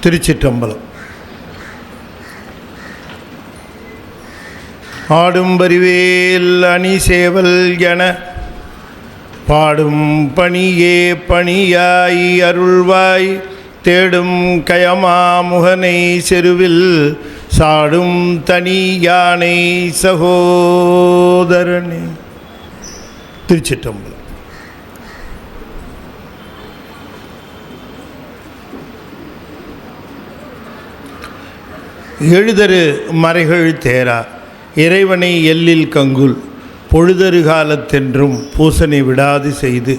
திருச்சிற்றம்பலம். ஆடும் பரிவேல் அணி சேவல் என பாடும் பணியே பணியாய் அருள்வாய் தேடும் கயமா முகனை செருவில் சாடும் தனி யானை சகோதரனே. திருச்சிற்றம்பலம். எழுதரு மறைகள் தேரா இறைவனை எல்லில் கங்குல் பொழுதரு காலத்தென்றும் பூசனை விடாது செய்து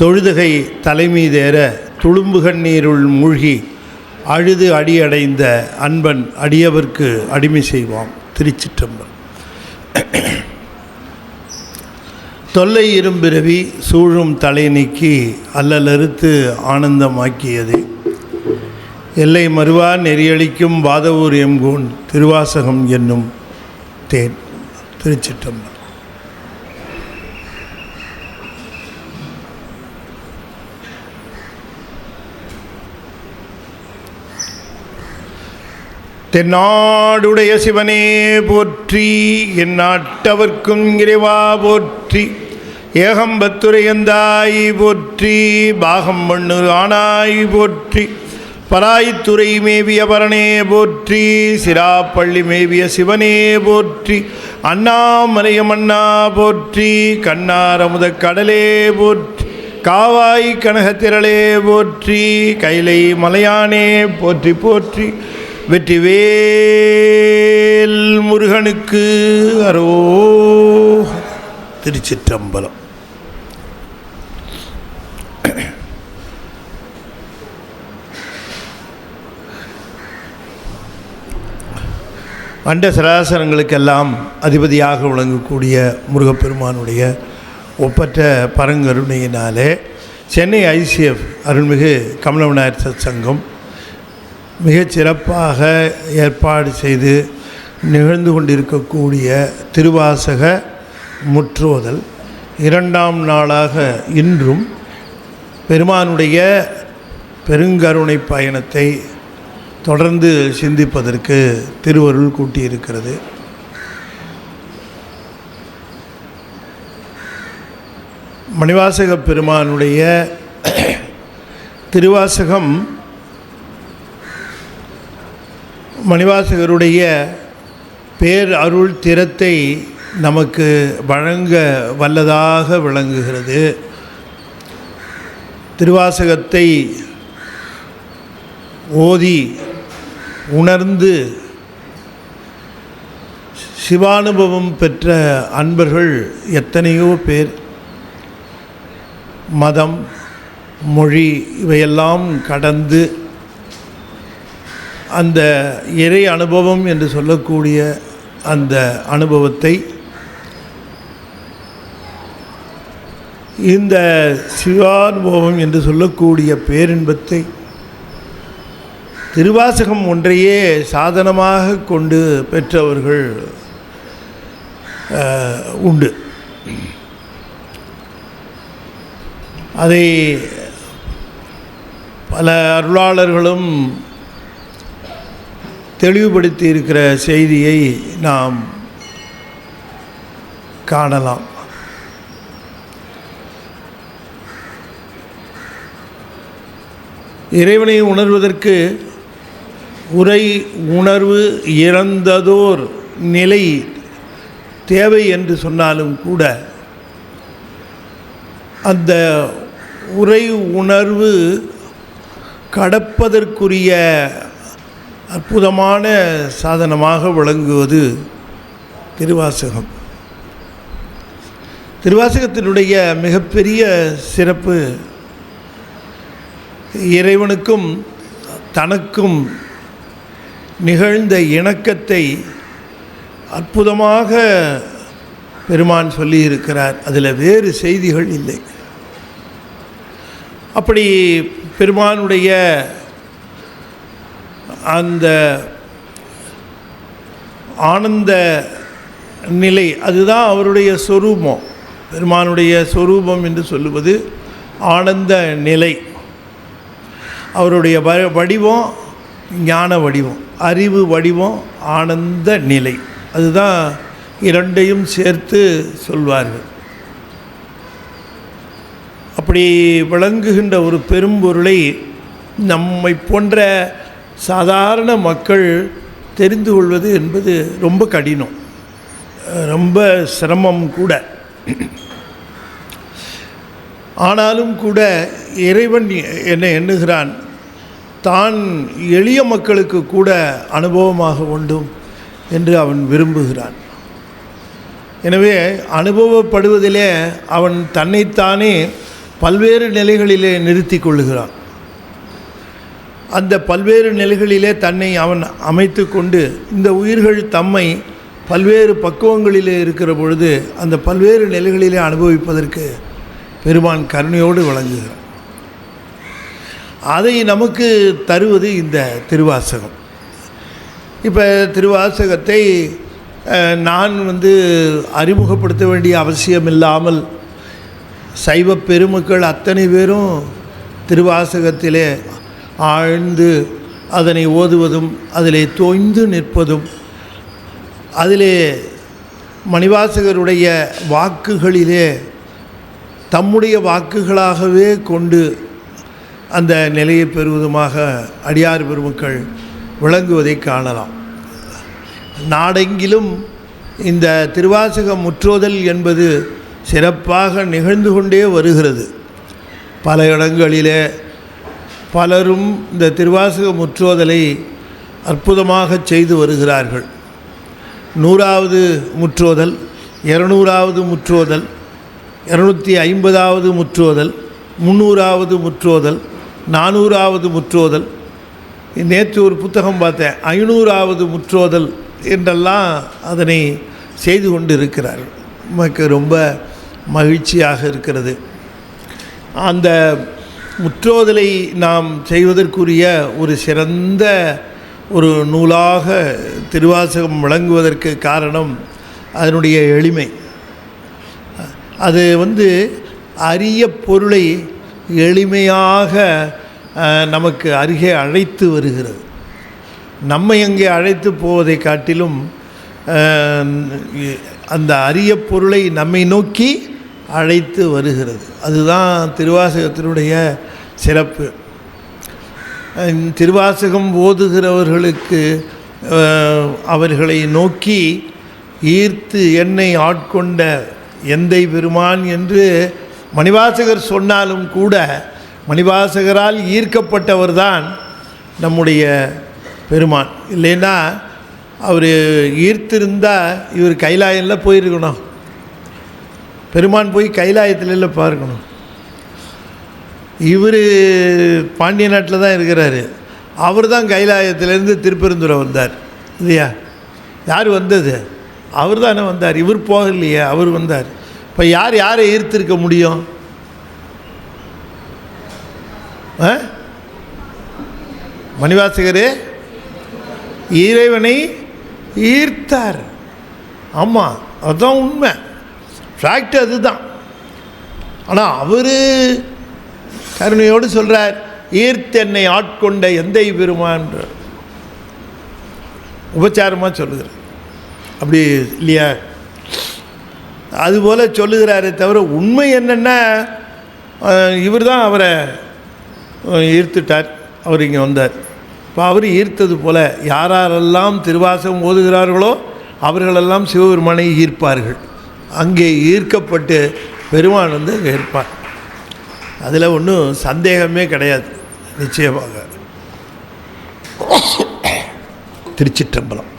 தொழுதுகை தலைமீதேற துளும்புகண்ணீருள் மூழ்கி அழுது அடியடைந்த அன்பன் அடியவர்க்கு அடிமை செய்வாம். திருச்சிற்றம்பலம். தொல்லை இரும்பிறவி சூழும் தலை நீக்கி அல்லலறுத்து ஆனந்தமாக்கியது எல்லை மறுவா நெறியளிக்கும் வாதவூர் எம்கோன் திருவாசகம் என்னும் தேன். திருச்சிற்றம்பலம். தென்னாடுடைய சிவனே போற்றி, என் நாட்டவர்க்கும் இறைவா போற்றி, ஏகம்பத்துரையந்தாய் போற்றி, பாகம் மண்ணு ஆனாய் போற்றி, பராய்த்துறை மேவிய பரனே போற்றி, சிராப்பள்ளி மேவிய சிவனே போற்றி, அண்ணாமலையமண்ணா போற்றி, கண்ணாரமுத கடலே போற்றி, காவாய் கனகத்திரளே போற்றி, கைலை மலையானே போற்றி போற்றி, வெற்றிவேல் முருகனுக்கு அரோ. திருச்சிற்றம்பலம். அண்ட சராசரங்களுக்கெல்லாம் அதிபதியாக விளங்கக்கூடிய முருகப்பெருமானுடைய ஒப்பற்ற பரங்கருணையினாலே சென்னை ஐசிஎஃப் அருள்மிகு கமலவிநாயகர் சத் சங்கம் மிகச் சிறப்பாக ஏற்பாடு செய்து நிகழ்ந்து கொண்டிருக்கக்கூடிய திருவாசக முற்றோதல் இரண்டாம் நாளாக இன்றும் பெருமானுடைய பெருங்கருணை பயணத்தை தொடர்ந்து சிந்திப்பதற்கு திருவருள் கூட்டியிருக்கிறது. மணிவாசக பெருமானுடைய திருவாசகம் மணிவாசகருடைய பேர் அருள் திறத்தை நமக்கு வழங்க வல்லதாக விளங்குகிறது. திருவாசகத்தை ஓதி உணர்ந்து சிவானுபவம் பெற்ற அன்பர்கள் எத்தனையோ பேர். மதம், மொழி இவையெல்லாம் கடந்து அந்த இறை அனுபவம் என்று சொல்லக்கூடிய அந்த அனுபவத்தை இந்த சிவானுபவம் என்று சொல்லக்கூடிய பேரின்பத்தை திருவாசகம் ஒன்றையே சாதனமாக கொண்டு பெற்றவர்கள் உண்டு. அதை பல அருளாளர்களும் தெளிவுபடுத்தி இருக்கிற செய்தியை நாம் காணலாம். இறைவனை உணர்வதற்கு உரை உணர்வு இறந்ததோர் நிலை தேவை என்று சொன்னாலும் கூட அந்த உரை உணர்வு கடப்பதற்குரிய அற்புதமான சாதனமாக விளங்குவது திருவாசகம். திருவாசகத்தினுடைய மிகப்பெரிய சிறப்பு இறைவனுக்கும் தனக்கும் நிகழ்ந்த இணக்கத்தை அற்புதமாக பெருமான் சொல்லியிருக்கிறார். அதில் வேறு செய்திகள் இல்லை. அப்படி பெருமானுடைய அந்த ஆனந்த நிலை அதுதான் அவருடைய சொரூபம். பெருமானுடைய சொரூபம் என்று சொல்லுவது ஆனந்த நிலை. அவருடைய வடிவம் ஞான வடிவம், அறிவு வடிவம், ஆனந்த நிலை. அதுதான் இரண்டையும் சேர்த்து சொல்வார்கள். அப்படி விளங்குகின்ற ஒரு பெரும்பொருளை நம்மை போன்ற சாதாரண மக்கள் தெரிந்து கொள்வது என்பது ரொம்ப கடினம், ரொம்ப சிரமம் கூட. ஆனாலும் கூட இறைவன் என்ன எண்ணுகிறான், தான் எளிய மக்களுக்கு கூட அனுபவமாக வேண்டும் என்று அவன் விரும்புகிறான். எனவே அனுபவப்படுவதிலே அவன் தன்னைத்தானே பல்வேறு நிலைகளிலே நிறுத்தி கொள்ளுகிறான். அந்த பல்வேறு நிலைகளிலே தன்னை அவன் அமைத்து கொண்டு இந்த உயிர்கள் தம்மை பல்வேறு பக்குவங்களிலே இருக்கிற பொழுது அந்த பல்வேறு நிலைகளிலே அனுபவிப்பதற்கு பெருமான் கருணையோடு வழங்குகிறான். அதை நமக்கு தருவது இந்த திருவாசகம். இப்போ திருவாசகத்தை நான் அறிமுகப்படுத்த வேண்டிய அவசியமில்லாமல் சைவ பெருமக்கள் அத்தனை பேரும் திருவாசகத்திலே ஆழ்ந்து அதனை ஓதுவதும் அதிலே தோய்ந்து நிற்பதும் அதிலே மணிவாசகருடைய வாக்குகளிலே தம்முடைய வாக்குகளாகவே கொண்டு அந்த நிலையை பெறுவதுமாக அடியார் பெருமக்கள் விளங்குவதை காணலாம். நாடெங்கிலும் இந்த திருவாசக முற்றோதல் என்பது சிறப்பாக நிகழ்ந்து கொண்டே வருகிறது. பல இடங்களிலே பலரும் இந்த திருவாசக முற்றோதலை அற்புதமாக செய்து வருகிறார்கள். 100வது முற்றோதல், 200வது முற்றோதல், 250வது முற்றோதல், 300வது முற்றோதல், 400வது முற்றோதல், நேற்று ஒரு புத்தகம் பார்த்தேன் 500வது முற்றோதல் என்றெல்லாம் அதனை செய்து கொண்டு இருக்கிறார்கள். நமக்கு ரொம்ப மகிழ்ச்சியாக இருக்கிறது. அந்த முற்றோதலை நாம் செய்வதற்குரிய ஒரு சிறந்த ஒரு நூலாக திருவாசகம் விளங்குவதற்கு காரணம் அதனுடைய எளிமை. அது அரிய பொருளை எளிமையாக நமக்கு அருகே அழைத்து வருகிறது. நம்மை அங்கே அழைத்து போவதை காட்டிலும் அந்த அரிய பொருளை நம்மை நோக்கி அழைத்து வருகிறது. அதுதான் திருவாசகத்தினுடைய சிறப்பு. திருவாசகம் ஓதுகிறவர்களுக்கு அவர்களை நோக்கி ஈர்த்து என்னை ஆட்கொண்ட எந்தை பெருமான் என்று மணிவாசகர் சொன்னாலும் கூட மணிவாசகரால் ஈர்க்கப்பட்டவர்தான் நம்முடைய பெருமான். இல்லைன்னா அவர் ஈர்த்திருந்தால் இவர் கைலாயத்தில் போயிருக்கணும். பெருமான் போய் கைலாயத்தில் இல்லை பார்க்கணும். இவர் பாண்டிய நாட்டில் தான் இருக்கிறாரு. அவர் தான் கைலாயத்திலேருந்து திருப்பெருந்துறை வந்தார் இல்லையா? யார் வந்தது? அவர் தானே வந்தார். இவர் போகலையே, அவர் வந்தார். இப்போ யாரை ஈர்த்திருக்க முடியும்? மணிவாசகரே இறைவனை ஈர்த்தார். ஆமாம், அதுதான் உண்மை, ஃபேக்ட் அதுதான். ஆனால் அவர் கருணையோடு சொல்கிறார், ஈர்த்தென்னை ஆட்கொண்ட எந்தை பெருமான் உபச்சாரமாக சொல்லுகிறார். அப்படி இல்லையா? அதுபோல் சொல்லுகிறாரே தவிர உண்மை என்னென்னா இவர் தான் அவரை ஈர்த்துட்டார். அவர் இங்கே வந்தார். இப்போ அவர் ஈர்த்தது போல் யாரெல்லாம் திருவாசகம் ஓதுகிறார்களோ அவர்களெல்லாம் சிவபெருமானை ஈர்ப்பார்கள். அங்கே ஈர்க்கப்பட்டு பெருமான் அங்கே இருப்பார். அதில் ஒன்றும் சந்தேகமே கிடையாது. நிச்சயமாக திருச்சிற்றம்பலம்.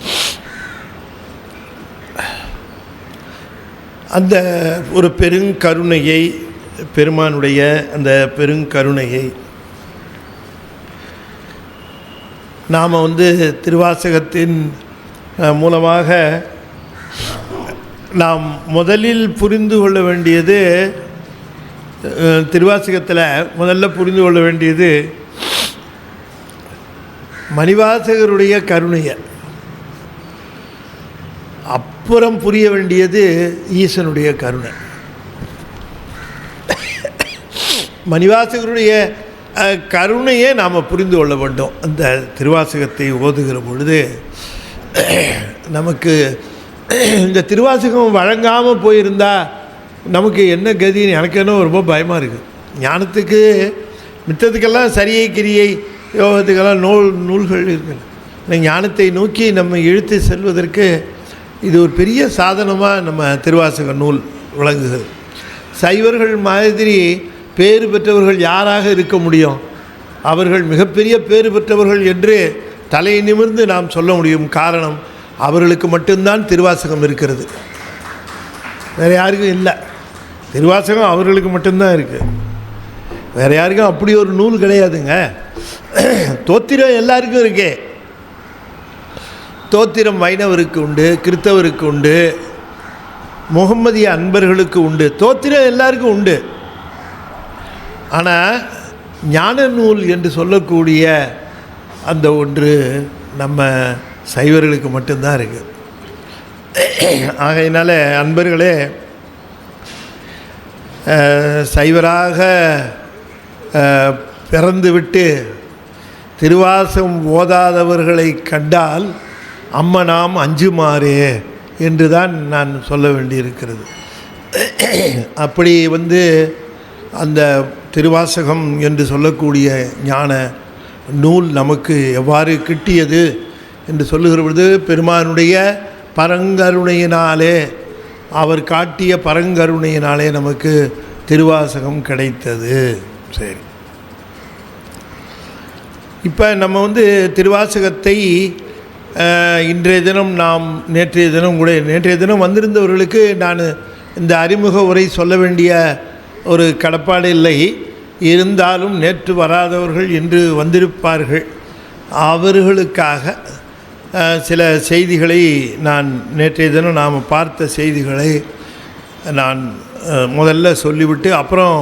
அந்த ஒரு பெருங்கருணையை, பெருமானுடைய அந்த பெருங்கருணையை நாம் திருவாசகத்தின் மூலமாக நாம் முதலில் புரிந்து கொள்ள வேண்டியது, திருவாசகத்தில் முதல்ல புரிந்து கொள்ள வேண்டியது மணிவாசகருடைய கருணையை. அப்புறம் புரிய வேண்டியது ஈசனுடைய கருணை. மணிவாசகருடைய கருணையே நாம் புரிந்து கொள்ள வேண்டும். அந்த திருவாசகத்தை ஓதுகிற பொழுது நமக்கு இந்த திருவாசகம் வழங்காமல் போயிருந்தால் நமக்கு என்ன கதின்னு எனக்கு என்ன ரொம்ப பயமாக இருக்குது. ஞானத்துக்கு மித்தத்துக்கெல்லாம் சரியை கிரியை யோகத்துக்கெல்லாம் நூல்கள் இருக்குது. ஞானத்தை நோக்கி நம்ம இழுத்து செல்வதற்கு இது ஒரு பெரிய சாதனமாக நம்ம திருவாசக நூல் விளங்குகிறது. சைவர்கள் மாதிரி பேறு பெற்றவர்கள் யாராக இருக்க முடியும்? அவர்கள் மிகப்பெரிய பேறு பெற்றவர்கள் என்று தலை நிமிர்ந்து நாம் சொல்ல முடியும். காரணம், அவர்களுக்கு மட்டும்தான் திருவாசகம் இருக்கிறது, வேறு யாருக்கும் இல்லை. திருவாசகம் அவர்களுக்கு மட்டும்தான் இருக்குது, வேறு யாருக்கும் அப்படி ஒரு நூல் கிடையாதுங்க. தோத்திரம் எல்லாருக்கும் இருக்கே. தோத்திரம் வைணவருக்கு உண்டு, கிறித்தவருக்கு உண்டு, முகம்மதிய அன்பர்களுக்கு உண்டு, தோத்திரம் எல்லாருக்கும் உண்டு. ஆனால் ஞான நூல் என்று சொல்லக்கூடிய அந்த ஒன்று நம்ம சைவர்களுக்கு மட்டும்தான் இருக்குது. ஆகையினால அன்பர்களே, சைவராக பிறந்துவிட்டு திருவாசகம் ஓதாதவர்களை கண்டால் அம்மனாம் அஞ்சுமாறே என்று தான் நான் சொல்ல வேண்டியிருக்கிறது. அப்படி அந்த திருவாசகம் என்று சொல்லக்கூடிய ஞான நூல் நமக்கு எவ்வாறு கிட்டியது என்று சொல்லுகிற பொழுது, பெருமானுடைய பரங்கருணையினாலே, அவர் காட்டிய பரங்கருணையினாலே நமக்கு திருவாசகம் கிடைத்தது. சரி, இப்போ நம்ம திருவாசகத்தை இன்றைய தினம் நேற்றைய தினம் வந்திருந்தவர்களுக்கு நான் இந்த அறிமுக உரை சொல்ல வேண்டிய ஒரு கடப்பாடு இல்லை. இருந்தாலும் நேற்று வராதவர்கள் இன்று வந்திருப்பார்கள். அவர்களுக்காக சில செய்திகளை நான் நேற்றைய தினம் நாம் பார்த்த செய்திகளை நான் முதல்ல சொல்லிவிட்டு அப்புறம்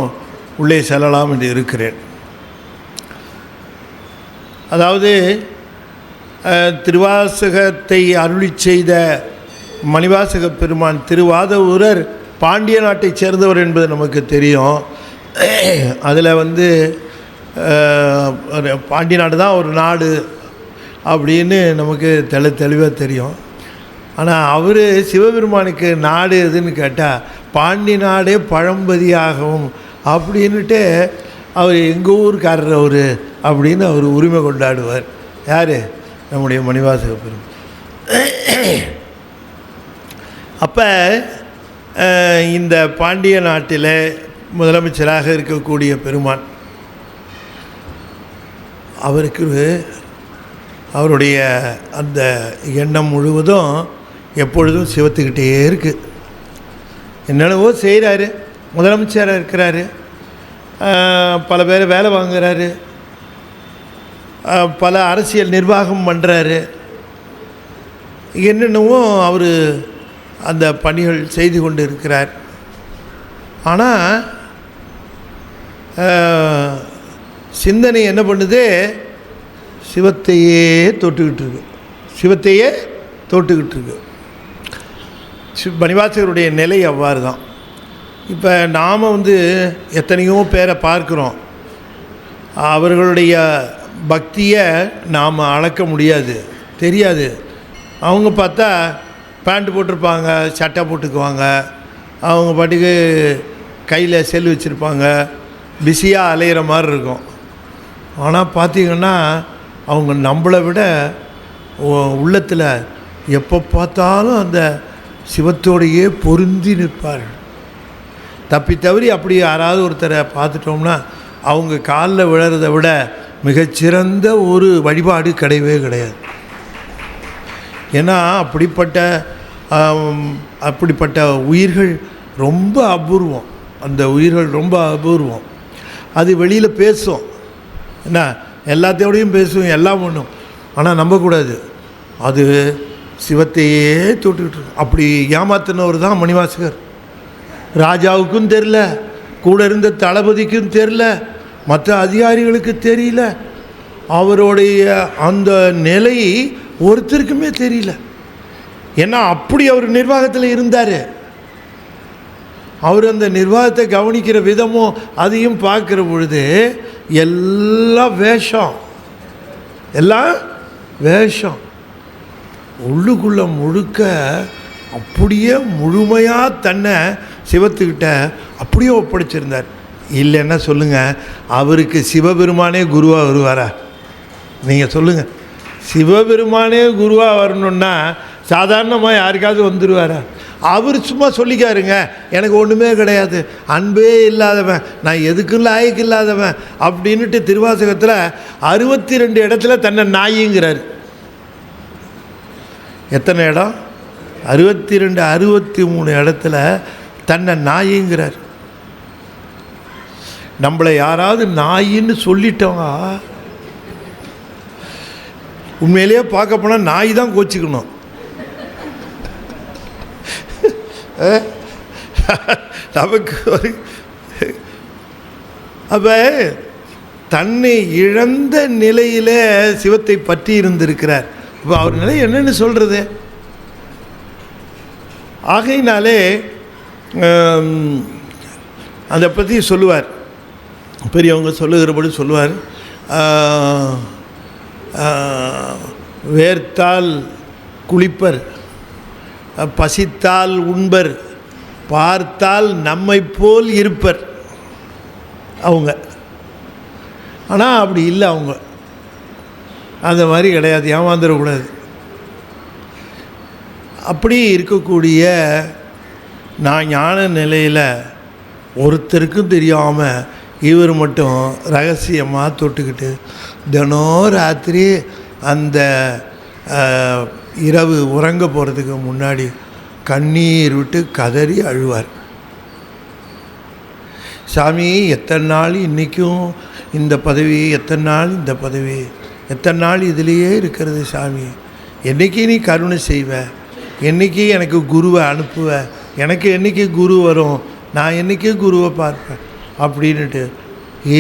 உள்ளே செல்லலாம் என்று இருக்கிறேன். அதாவது திருவாசகத்தை அருளி செய்த மணிவாசக பெருமான் திருவாதவூரர் பாண்டிய நாட்டைச் சேர்ந்தவர் என்பது நமக்கு தெரியும். அதில் பாண்டிய நாடு தான் ஒரு நாடு அப்படின்னு நமக்கு தெளிவாக தெரியும். ஆனால் அவர் சிவபெருமானுக்கு நாடு எதுன்னு கேட்டால் பாண்டி நாடே பழம்பதியாகவும் அப்படின்ட்டு அவர் எங்கள் ஊருக்காரர் அவர் அப்படின்னு அவர் உரிமை கொண்டாடுவார். யார்? நம்முடைய மணிவாசக பெருமான். அப்போ இந்த பாண்டிய நாட்டில் முதலமைச்சராக இருக்கக்கூடிய பெருமான், அவருக்கு அவருடைய அந்த எண்ணம் முழுவதும் எப்பொழுதும் சிவத்துக்கிட்டே இருக்குது. என்னென்னவோ செய்கிறாரு, முதலமைச்சராக இருக்கிறாரு, பல பேரை வேலை வாங்குகிறாரு, பல அரசியல் நிர்வாகம் பண்ணுறாரு, என்னென்னவோ அவர் அந்த பணிகள் செய்து கொண்டு இருக்கிறார். ஆனால் சிந்தனை என்ன பண்ணுது? சிவத்தையே தொட்டுக்கிட்டு இருக்கு. மணிவாசகருடைய நிலை அவ்வாறு தான். இப்போ நாம் எத்தனையோ பேரை பார்க்குறோம், அவர்களுடைய பக்தியை நாம் அளக்க முடியாது, தெரியாது. அவங்க பார்த்தா பேண்ட் போட்டிருப்பாங்க, சட்டை போட்டுக்குவாங்க, அவங்க பாட்டுக்கு கையில் செல் வச்சுருப்பாங்க, பிஸியாக அலையிற மாதிரி இருக்கும். ஆனால் பார்த்திங்கன்னா அவங்க நம்மளை விட உள்ளத்தில் எப்போ பார்த்தாலும் அந்த சிவத்தோடையே பொருந்தி நிற்பார்கள். தப்பி தவறி அப்படி யாராவது ஒருத்தரை பார்த்துட்டோம்னா அவங்க காலில் விழறதை விட மிகச்சிறந்த ஒரு வழிபாடு கிடையவே கிடையாது. ஏன்னா அப்படிப்பட்ட உயிர்கள் ரொம்ப அபூர்வம். அந்த உயிர்கள் ரொம்ப அபூர்வம். அது வெளியில் பேசும், என்ன எல்லாத்தையோடையும் பேசும், எல்லாம் பண்ணும். ஆனால் நம்பக்கூடாது, அது சிவத்தையே தொட்டுக்கிட்டு இருக்கும். அப்படி ஏமாத்தினவர் தான் மணிவாசகர். ராஜாவுக்கும் தெரில, கூட இருந்த தளபதிக்கும் தெரில, மற்ற அதிகாரிகளுக்கு தெரியல, அவருடைய அந்த நிலை ஒருத்தருக்குமே தெரியல. ஏன்னா அப்படி அவர் நிர்வாகத்தில் இருந்தார். அவர் அந்த நிர்வாகத்தை கவனிக்கிற விதமும் அதையும் பார்க்குற பொழுது எல்லாம் வேஷம், எல்லாம் வேஷம். உள்ளுக்குள்ளே முழுக்க அப்படியே முழுமையாக தன்னை சிவத்துக்கிட்ட அப்படியே ஒப்படைச்சிருந்தார். இல்லைன்னா சொல்லுங்கள், அவருக்கு சிவபெருமானே குருவாக வருவாரா? நீங்கள் சொல்லுங்கள், சிவபெருமானே குருவாக வரணுன்னா சாதாரணமாக யாருக்காவது வந்துடுவாரா? அவர் சும்மா சொல்லிக்காருங்க, எனக்கு ஒன்றுமே கிடையாது, அன்பே இல்லாதவன், நான் எதுக்கும் லாய்க்கு இல்லாதவன் அப்படின்ட்டு திருவாசகத்தில் 62 இடத்துல தன்னை நாயிங்கிறார். எத்தனை இடம்? 62, 63 இடத்துல தன்னை நாயிங்கிறார். நம்மளை யாராவது நாயின்னு சொல்லிட்டோங்க, உண்மையிலேயே பார்க்க போனால் நாய் தான் கோச்சிக்கணும். நமக்கு ஒரு அப்போ தன்னை இழந்த நிலையில் சிவத்தை பற்றி இருந்திருக்கிறார். இப்போ அவர் நிலை என்னன்னு சொல்கிறது? ஆகையினாலே அதை பற்றி சொல்லுவார், பெரியவங்க சொல்லுகிறபடி சொல்லுவார். வேர்த்தால் குளிப்பர், பசித்தால் உண்பர், பார்த்தால் நம்மை போல் இருப்பர் அவங்க. ஆனால் அப்படி இல்லை, அவங்க அந்த மாதிரி கிடையாது, ஏமாந்துடக்கூடாது. அப்படி இருக்கக்கூடிய நான் ஞான நிலையில் ஒருத்தருக்கும் தெரியாமல் இவர் மட்டும் ரகசியமாக தொட்டுக்கிட்டு தினம் ராத்திரி அந்த இரவு உறங்க போகிறதுக்கு முன்னாடி கண்ணீர் விட்டு கதறி அழுவார். சாமி, எத்தனை நாள் இன்றைக்கும் இந்த பதவி, எத்தனை நாள் இந்த பதவி, எத்தனை நாள் இதிலேயே இருக்கிறது சாமி, என்றைக்கு நீ கருணை செய்வ, என்றைக்கு எனக்கு குருவை அனுப்புவ, எனக்கு என்றைக்கு குரு வரும், நான் என்றைக்கு குருவை பார்ப்பேன் அப்படின்ட்டு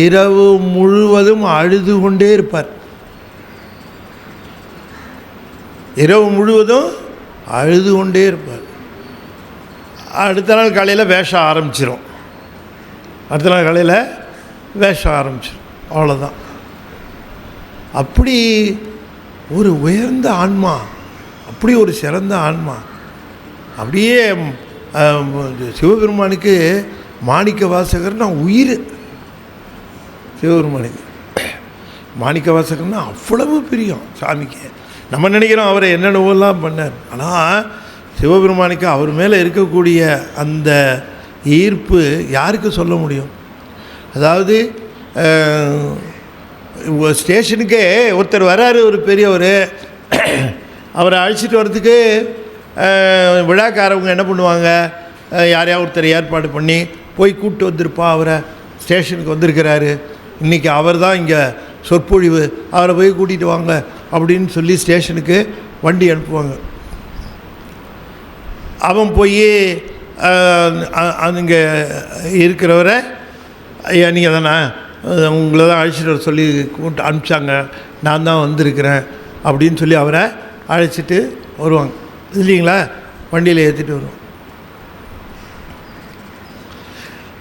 இரவு முழுவதும் அழுது கொண்டே இருப்பார். இரவு முழுவதும் அழுது கொண்டே இருப்பார். அடுத்த நாள் காலையில் வேஷம் ஆரம்பிச்சிடும், அடுத்த நாள் காலையில் வேஷம் ஆரம்பிச்சிடும், அவ்வளோதான். அப்படி ஒரு உயர்ந்த ஆன்மா, அப்படி ஒரு சிறந்த ஆன்மா. அப்படியே சிவபெருமானுக்கு மாணிக்க வாசகர்னா உயிர். சிவபெருமானுக்கு மாணிக்க வாசகர்னா அவ்வளவு பிரியம் சாமிக்கு. நம்ம நினைக்கிறோம் அவரை என்னென்னவெல்லாம் பண்ணார், ஆனால் சிவபெருமானுக்கு அவர் மேலே இருக்கக்கூடிய அந்த ஈர்ப்பு யாருக்கு சொல்ல முடியும்? அதாவது ஸ்டேஷனுக்கே ஒருத்தர் வராரு, ஒரு பெரியவர், அவரை அழைச்சிட்டு வர்றதுக்கு விழாக்காரவங்க என்ன பண்ணுவாங்க, யாரையா ஒருத்தர் ஏற்பாடு பண்ணி போய் கூப்பிட்டு வந்திருப்பா, அவரை ஸ்டேஷனுக்கு வந்திருக்கிறாரு, இன்றைக்கி அவர் தான் இங்கே சொற்பொழிவு, அவரை போய் கூட்டிகிட்டு வாங்க அப்படின்னு சொல்லி ஸ்டேஷனுக்கு வண்டி அனுப்புவாங்க. அவன் போய் அங்கே இருக்கிறவரை, ஐயா நீங்கள் தானே, உங்களை தான் அழைச்சிட்டு வர சொல்லி கூப்பிட்டு அனுப்பிச்சாங்க, நான் தான் வந்திருக்கிறேன் அப்படின்னு சொல்லி அவரை அழைச்சிட்டு வருவாங்க இல்லைங்களா, வண்டியில் ஏற்றிட்டு வருவான்.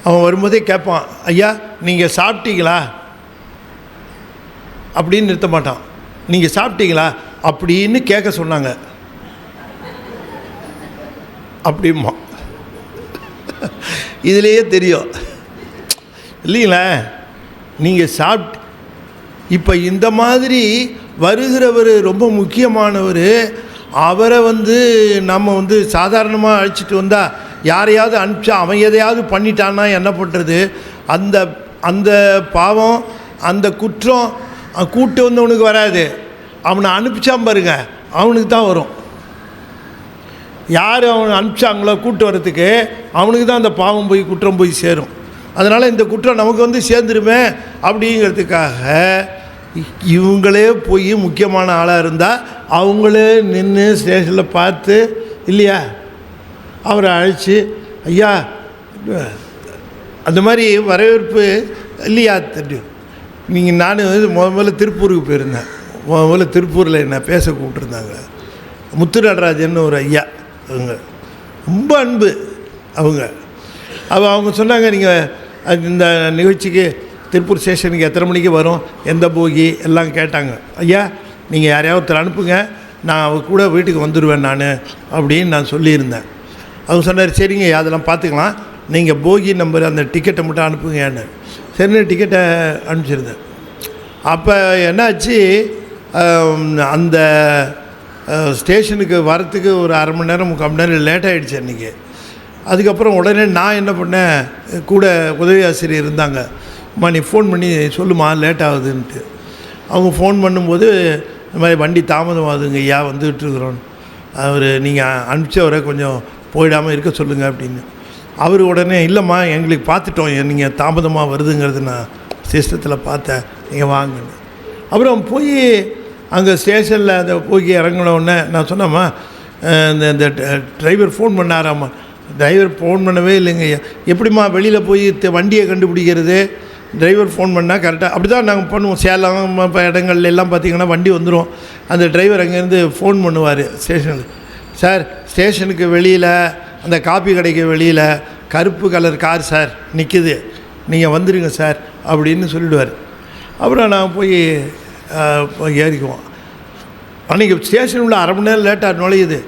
அவன் வரும்போதே கேட்பான், ஐயா நீங்கள் சாப்பிட்டீங்களா அப்படின்னு நிறுத்த மாட்டான், நீங்கள் சாப்பிட்டீங்களா அப்படின்னு கேட்க சொன்னாங்க அப்படிமா. இதுலேயே தெரியும் இல்லைங்களா, நீங்கள் சாப்பிட்டு. இப்போ இந்த மாதிரி வருகிறவர் ரொம்ப முக்கியமானவர், அவரை நம்ம சாதாரணமாக அழைச்சிட்டு வந்தால் யாரையாவது அனுப்பிச்சா அவன் எதையாவது பண்ணிட்டான்னா என்ன பண்ணுறது? அந்த அந்த பாவம், அந்த குற்றம் கூட்டு வந்தவனுக்கு வராது, அவனை அனுப்பிச்சான் பாருங்க அவனுக்கு தான் வரும். யார் அவனை அனுப்பிச்சாங்களோ கூட்டு வர்றதுக்கு அவனுக்கு தான் அந்த பாவம் போய் குற்றம் போய் சேரும். அதனால் இந்த குற்றம் நமக்கு சேர்ந்துருமே அப்படிங்கிறதுக்காக இவங்களே போய் முக்கியமான ஆளாக இருந்தால் அவங்களே நின்று ஸ்டேஷனில் பார்த்து இல்லையா அவரை அழைச்சி, ஐயா அந்த மாதிரி வரவேற்பு இல்லையா தெரியும். நீங்கள் நான் முதல்ல திருப்பூருக்கு போயிருந்தேன், முதல்ல திருப்பூரில் என்ன பேச கூப்பிட்டுருந்தாங்க. முத்து நடராஜன் ஒரு ஐயா, அவங்க ரொம்ப அன்பு. அவங்க அவங்க சொன்னாங்க, நீங்கள் இந்த நிகழ்ச்சிக்கு திருப்பூர் ஸ்டேஷனுக்கு எத்தனை மணிக்கு வரும், எந்த போகி எல்லாம் கேட்டாங்க. ஐயா நீங்கள் யாரையாவது ஒருத்தர் அனுப்புங்க, நான் அவ கூட வீட்டுக்கு வந்துடுவேன் நான் அப்படின்னு நான் சொல்லியிருந்தேன். அவங்க சொன்னார், சரிங்க அதெல்லாம் பார்த்துக்கலாம், நீங்கள் போகி நம்பர் அந்த டிக்கெட்டை மட்டும் அனுப்புங்கன்னு. சரின்னு டிக்கெட்டை அனுப்பிச்சிருந்தேன். அப்போ என்னாச்சு, அந்த ஸ்டேஷனுக்கு வரத்துக்கு ஒரு அரை மணி நேரம் 3/4 மணி நேரம் லேட் ஆகிடுச்சு அன்றைக்கி. அதுக்கப்புறம் உடனே நான் என்ன பண்ணேன், கூட உதவி ஆசிரியர் இருந்தாங்க, அம்மா நீ ஃபோன் பண்ணி சொல்லுமா லேட் ஆகுதுன்ட்டு. அவங்க ஃபோன் பண்ணும்போது இந்த மாதிரி வண்டி தாமதமாகுதுங்க ஐயா, வந்துகிட்ருக்குறோன்னு. அவர் நீங்கள் அனுப்பிச்சவரை கொஞ்சம் போயிடாமல் இருக்க சொல்லுங்கள் அப்படின்னு. அவர் உடனே, இல்லைம்மா எங்களுக்கு பார்த்துட்டோம், நீங்கள் தாமதமாக வருதுங்கிறது நான் சிஸ்டத்தில் பார்த்தேன், நீங்கள் வாங்கன்னு. அப்புறம் போய் அங்கே ஸ்டேஷனில் அந்த போய் இறங்கினோடனே நான் சொன்னேம்மா, இந்த டிரைவர் ஃபோன் பண்ணாராம்மா. டிரைவர் ஃபோன் பண்ணவே இல்லைங்க ஐயா. எப்படிம்மா வெளியில் போய் வண்டியை கண்டுபிடிக்கிறது, டிரைவர் ஃபோன் பண்ணால் கரெக்டாக அப்படி தான் நாங்கள் பண்ணுவோம். சேலம் இப்போ இடங்கள்ல எல்லாம் பார்த்திங்கன்னா வண்டி வந்துடும், அந்த டிரைவர் அங்கேருந்து ஃபோன் பண்ணுவார் ஸ்டேஷனுக்கு. சார் ஸ்டேஷனுக்கு வெளியில் அந்த காப்பி கடைக்கு வெளியில் கருப்பு கலர் கார் சார் நிற்கிது, நீங்கள் வந்துடுங்க சார் அப்படின்னு சொல்லிவிடுவார். அப்புறம் நான் போய் ஏறிக்குவோம். அன்றைக்கி ஸ்டேஷன் உள்ள அரை மணி நேரம் லேட்டாக நுழையுது.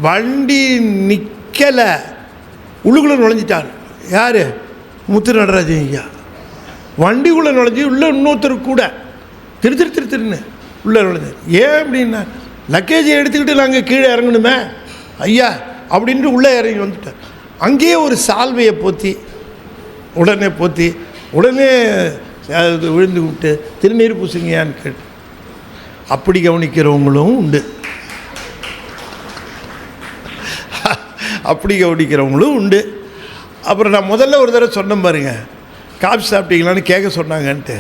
வண்டி நிற்கலை, உள்ளுக்குள்ளே நுழைஞ்சிட்டார். யார்? முத்து நடராஜன் ஐயா. வண்டிக்குள்ளே நுழைஞ்சி உள்ளே இன்னொருத்தர் கூட திருன்னு உள்ளே நுழைஞ்சார். ஏன் அப்படின்னா, லக்கேஜை எடுத்துக்கிட்டு நாங்கள் கீழே இறங்கணுமே ஐயா அப்படின்ட்டு உள்ளே இறங்கி வந்துட்டார். அங்கேயே ஒரு சால்வையை போற்றி உடனே விழுந்து விட்டு திருநீர் பூசுங்கயான்னு கேட்டு அப்படி கவனிக்கிறவங்களும் உண்டு. அப்புறம் நான் முதல்ல ஒரு தடவை சொன்னேன் பாருங்க, காஃபி சாப்பிட்டீங்களான்னு கேட்க சொன்னாங்கன்ட்டு,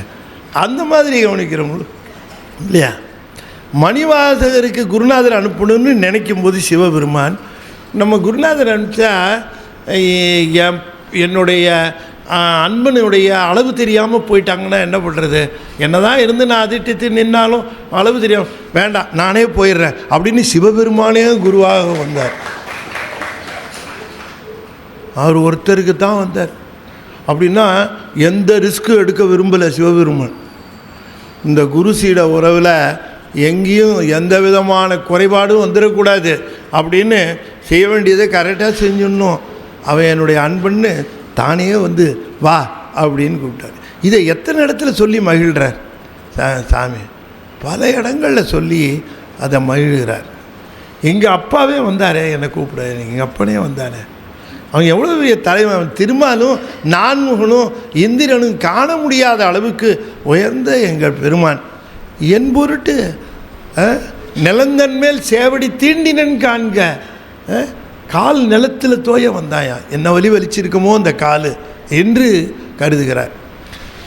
அந்த மாதிரி கவனிக்கிறவங்களும் இல்லையா. மணிவாசகருக்கு குருநாதர் அனுப்பணும்னு நினைக்கும் போது சிவபெருமான், நம்ம குருநாதர் அனுப்பிச்சா என்னுடைய அன்பனுடைய அளவு தெரியாமல் போயிட்டாங்கன்னா என்ன பண்ணுறது, என்ன தான் இருந்து நான் அதிட்டு நின்னாலும் அளவு தெரியாமல், வேண்டாம் நானே போயிடுறேன் அப்படின்னு சிவபெருமானே குருவாக வந்தார். அவர் ஒருத்தருக்கு தான் வந்தார். அப்படின்னா எந்த ரிஸ்க்கும் எடுக்க விரும்பலை சிவபெருமான். இந்த குரு சீட உறவில் எங்கேயும் எந்த விதமான குறைபாடும் வந்துடக்கூடாது அப்படின்னு செய்ய வேண்டியதை கரெக்டாக செஞ்சிடணும். அவன் என்னுடைய அன்பன்னு தானே வந்து வா அப்படின்னு கூப்பிட்டார். இதை எத்தனை இடத்துல சொல்லி மகிழ்கிறார் சாமி, பல இடங்களில் சொல்லி அதை மகிழ்கிறார். எங்கள் அப்பாவே வந்தாரே என்னை கூப்பிட, எங்கள் அப்பனே வந்தாரே, அவன் எவ்வளோ பெரிய தலைவன். அவன் திருமாலும் நான்முகனும் இந்திரனும் காண முடியாத அளவுக்கு உயர்ந்த எங்கள் பெருமான் என் பொருட்டு நிலந்தன் மேல் சேவடி தீண்டினன் காண்க, கால் நிலத்தில் தோய வந்தாயா, என்ன வலி வலிச்சிருக்குமோ அந்த கால் என்று கருதுகிறார்.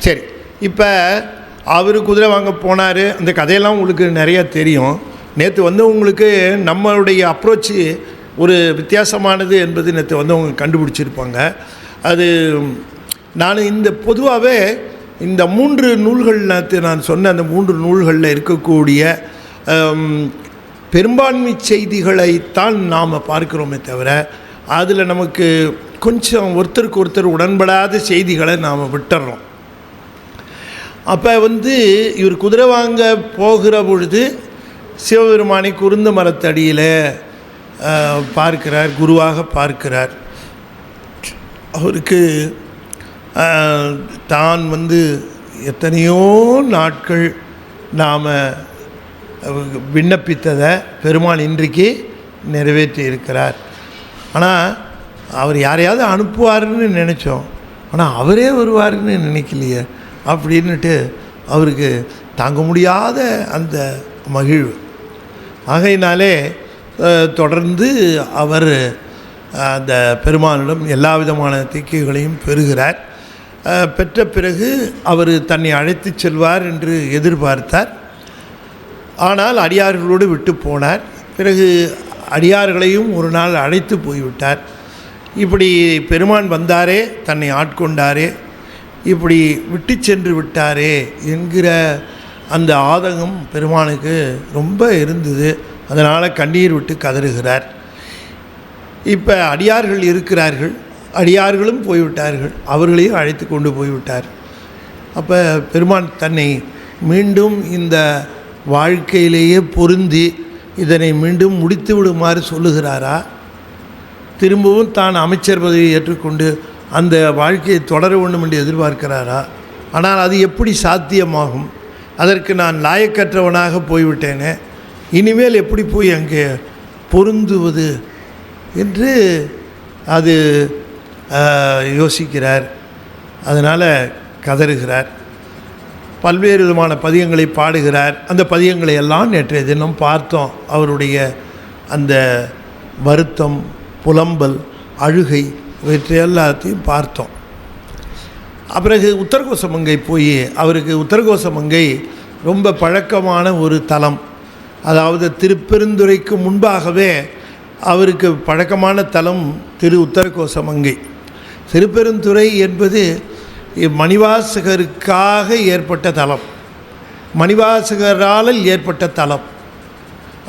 சரி, இப்போ அவர் குதிரை வாங்க போனார். அந்த கதையெல்லாம் உங்களுக்கு நிறையா தெரியும். நேற்று வந்து உங்களுக்கு நம்மளுடைய அப்ரோச்சு ஒரு வித்தியாசமானது என்பது நேற்று வந்து அவங்க கண்டுபிடிச்சிருப்பாங்க. அது நான் இந்த பொதுவாகவே இந்த 3 நூல்கள் நேற்று நான் சொன்ன அந்த 3 நூல்களில் இருக்கக்கூடிய பெரும்பான்மை செய்திகளைத்தான் நாம் பார்க்கிறோமே தவிர, அதில் நமக்கு கொஞ்சம் ஒருத்தருக்கு ஒருத்தர் உடன்படாத செய்திகளை நாம் விட்டுறோம். அப்போ வந்து இவர் குதிரை வாங்க போகிற பொழுது சிவபெருமானை குருந்த மரத்தடியில் பார்க்கிறார், குருவாக பார்க்கிறார். அவருக்கு தான் வந்து எத்தனையோ நாட்கள் நாம் விண்ணப்பித்ததை பெருமான் இன்றைக்கு நிறைவேற்றி இருக்கிறார். ஆனால் அவர் யாரையாவது அனுப்புவார்னு நினச்சோம், ஆனால் அவரே வருவார்னு நினைக்கலையே அப்படின்னுட்டு அவருக்கு தாங்க முடியாத அந்த மகிழ்வு. ஆகையினாலே தொடர்ந்து அவர் அந்த பெருமானிடம் எல்லா விதமான தீக்கைகளையும் பெறுகிறார். பெற்ற பிறகு அவர் தன்னை அழைத்து செல்வார் என்று எதிர்பார்த்தார். ஆனால் அடியார்களோடு விட்டு போனார். பிறகு அடியார்களையும் ஒரு நாள் அழைத்து போய்விட்டார். இப்படி பெருமான் வந்தாரே, தன்னை ஆட்கொண்டாரே, இப்படி விட்டு சென்று விட்டாரே என்கிற அந்த ஆதங்கம் பெருமானுக்கு ரொம்ப இருந்தது. அதனால் கண்ணீர் விட்டு கதறுகிறார். இப்போ அடியார்கள் இருக்கிறார்கள், அடியார்களும் போய்விட்டார்கள், அவர்களையும் அழைத்து கொண்டு போய்விட்டார். அப்போ பெருமான் தன்னை மீண்டும் இந்த வாழ்க்கையிலேயே பொருந்தி இதனை மீண்டும் முடித்து விடுமாறு சொல்லுகிறாரா, திரும்பவும் தான் அமைச்சர் பதவியை ஏற்றுக்கொண்டு அந்த வாழ்க்கையை தொடர வேண்டும் என்று எதிர்பார்க்கிறாரா? ஆனால் அது எப்படி சாத்தியமாகும்? அதற்கு நான் லாயக்கற்றவனாக போய்விட்டேனே, இனிமேல் எப்படி போய் அங்கே பொருந்துவது என்று அது யோசிக்கிறார். அதனால் கதறுகிறார். பல்வேறு விதமான பதியங்களை பாடுகிறார். அந்த பதியங்களை எல்லாம் நேற்றைய தினம் பார்த்தோம். அவருடைய அந்த வருத்தம், புலம்பல், அழுகை இவற்றை எல்லாத்தையும் பார்த்தோம். பிறகு உத்தரகோசமங்கை போய் அவருக்கு உத்தரகோசமங்கை ரொம்ப பழக்கமான ஒரு தலம். அதாவது திருப்பெருந்துறைக்கு முன்பாகவே அவருக்கு பழக்கமான தலம் திரு உத்தரகோசமங்கை. திருப்பெருந்துறை என்பது மணிவாசகருக்காக ஏற்பட்ட தலம், மணிவாசகரால் ஏற்பட்ட தலம்.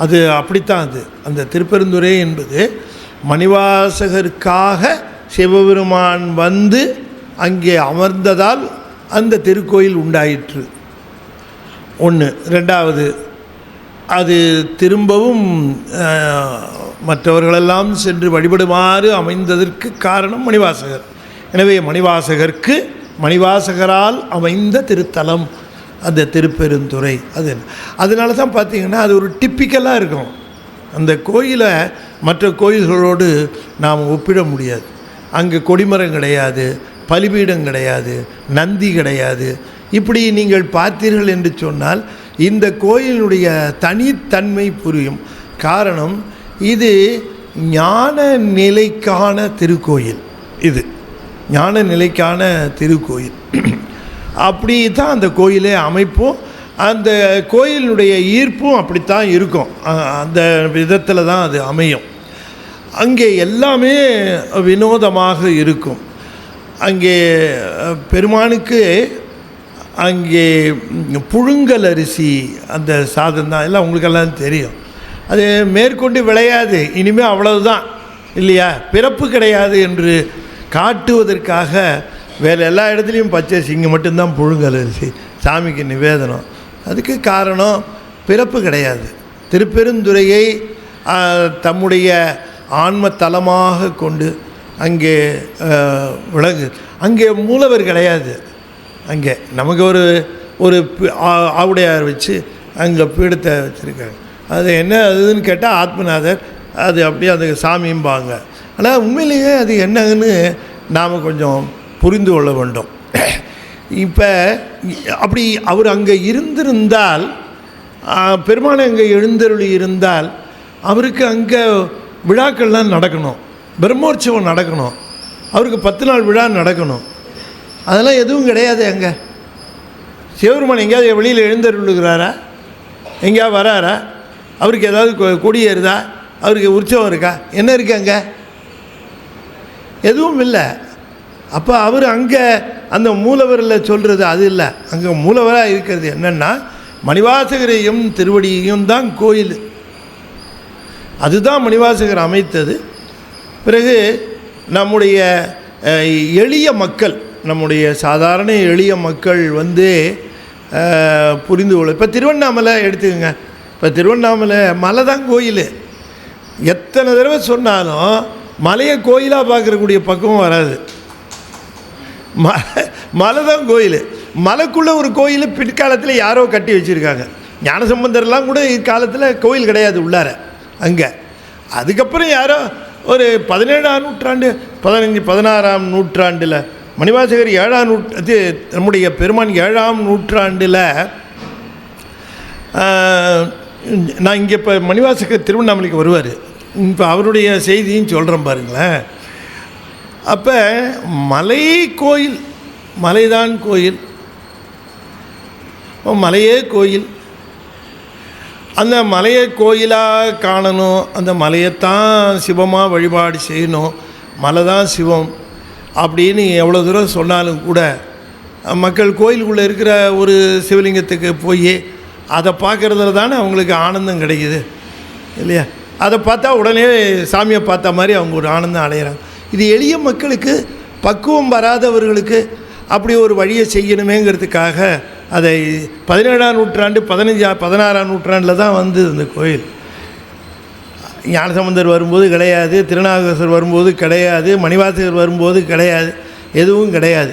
அது அப்படித்தான். அந்த திருப்பெருந்துறை என்பது மணிவாசகருக்காக சிவபெருமான் வந்து அங்கே அமர்ந்ததால் அந்த திருக்கோயில் உண்டாயிற்று. ஒன்று. ரெண்டாவது, அது திரும்பவும் மற்றவர்களெல்லாம் சென்று வழிபடுமாறு அமைந்ததற்கு காரணம் மணிவாசகர். எனவே மணிவாசகரால் அமைந்த திருத்தலம் அந்த திருப்பெருந்துறை. அதனால தான் பார்த்திங்கன்னா அது ஒரு டிப்பிக்கலாக இருக்கும். அந்த கோயிலை மற்ற கோயில்களோடு நாம் ஒப்பிட முடியாது. அங்கே கொடிமரம் கிடையாது, பலிபீடம் கிடையாது, நந்தி கிடையாது. இப்படி நீங்கள் பார்த்தீர்கள் என்று சொன்னால் இந்த கோயிலுடைய தனித்தன்மை புரியும். காரணம், இது ஞான நிலைக்கான திருக்கோயில். இது ஞான நிலைக்கான திருக்கோயில். அப்படி தான் அந்த கோயிலே அமைப்பும், அந்த கோயிலுடைய ஈர்ப்பும் அப்படித்தான் இருக்கும். அந்த விதத்தில் தான் அது அமையும். அங்கே எல்லாமே வினோதமாக இருக்கும். அங்கே பெருமானுக்கு அங்கே புழுங்கல் அரிசி அந்த சாதம் தான், எல்லாம் உங்களுக்கெல்லாம் தெரியும். அது மேற்கொண்டு விளையாது, இனிமேல் அவ்வளவுதான் இல்லையா, பிறப்பு கிடையாது என்று காட்டுவதற்காக வேறு எல்லா இடத்துலையும் பச்சரிசி, இங்கே மட்டும்தான் புழுங்கல் அரிசி சாமிக்கு நிவேதனம். அதுக்கு காரணம் பிறப்பு கிடையாது. திருப்பெருந்துறையை தம்முடைய ஆன்ம தலமாக கொண்டு அங்கே விளங்கு. அங்கே மூலவர் கிடையாது. அங்கே நமக்கு ஒரு ஆவுடையார் வச்சு அங்கே பீடத்தை வச்சுருக்காங்க. அது என்ன அதுன்னு கேட்டால் ஆத்மநாதர், அது அப்படியே அந்த சாமியும்பாங்க. ஆனால் உண்மையிலேயே அது என்னன்னு நாம் கொஞ்சம் புரிந்து கொள்ள வேண்டும். இப்போ அப்படி அவர் அங்கே இருந்திருந்தால், பெருமானை அங்கே எழுந்தருளி இருந்தால், அவருக்கு அங்கே விழாக்கள்லாம் நடக்கணும், பிரம்மோற்சவம் நடக்கணும், அவருக்கு 10 நாள் விழா நடக்கணும். அதெல்லாம் எதுவும் கிடையாது. அங்கே சிவபெருமான் எங்கேயாவது வெளியில் எழுந்தருளுகிறாரா? எங்கேயாவது வராரா? அவருக்கு ஏதாவது கொடி ஏறுதா? அவருக்கு உற்சவம் இருக்கா? என்ன இருக்குது அங்கே? எதுவும் இல்லை. அப்போ அவர் அங்கே அந்த மூலவரில் சொல்கிறது அது இல்லை. அங்கே மூலவராக இருக்கிறது என்னென்னா மணிவாசகரையும் திருவடியையும் தான் கோயில். அதுதான் மணிவாசகர் அமைத்தது. பிறகு நம்முடைய எளிய மக்கள், நம்முடைய சாதாரண எளிய மக்கள் புரிந்து கொள்ள. இப்போ திருவண்ணாமலை எடுத்துக்கோங்க. இப்போ திருவண்ணாமலை மலை தான் கோயில். எத்தனை தடவை சொன்னாலும் மலையை கோயிலாக பார்க்கக்கூடிய பக்கமும் வராது. மலை தான் கோயில். மலைக்குள்ளே ஒரு கோயில் பிற்காலத்தில் யாரோ கட்டி வச்சுருக்காங்க. ஞானசம்பந்தர்லாம் கூட இக்காலத்தில் கோயில் கிடையாது உள்ளார அங்கே. அதுக்கப்புறம் யாரோ ஒரு 17ஆம் நூற்றாண்டு 16ஆம் நூற்றாண்டில் மணிவாசகர் 7ஆம் நூற்றாண்டு, நம்முடைய பெருமான் 7ஆம் நூற்றாண்டில், நான் இங்கே இப்போ மணிவாசகர் திருவண்ணாமலைக்கு வருவார். இப்போ அவருடைய செய்தியும் சொல்கிறேன் பாருங்களேன். அப்போ மலை கோயில், மலைதான் கோயில், மலையே கோயில். அந்த மலையை கோயிலாக காணணும், அந்த மலையைத்தான் சிவமாக வழிபாடு செய்யணும், மலை தான் சிவம் அப்படின்னு எவ்வளோ தூரம் சொன்னாலும் கூட மக்கள் கோயிலுக்குள்ளே இருக்கிற ஒரு சிவலிங்கத்துக்கு போய் அதை பார்க்குறதுல தானே அவங்களுக்கு ஆனந்தம் கிடைக்குது இல்லையா? அதை பார்த்தா உடனே சாமியை பார்த்த மாதிரி அவங்க ஒரு ஆனந்தம் அடைகிறாங்க. இது எளிய மக்களுக்கு, பக்குவம் வராதவர்களுக்கு அப்படி ஒரு வழியை செய்யணுமேங்கிறதுக்காக அதை 17ஆம் நூற்றாண்டு 16ஆம் நூற்றாண்டில் தான் வந்து இந்த கோயில். ஞானசம்பந்தர் வரும்போது கிடையாது, திருநாவுக்கரசர் வரும்போது கிடையாது, மணிவாசகர் வரும்போது கிடையாது, எதுவும் கிடையாது.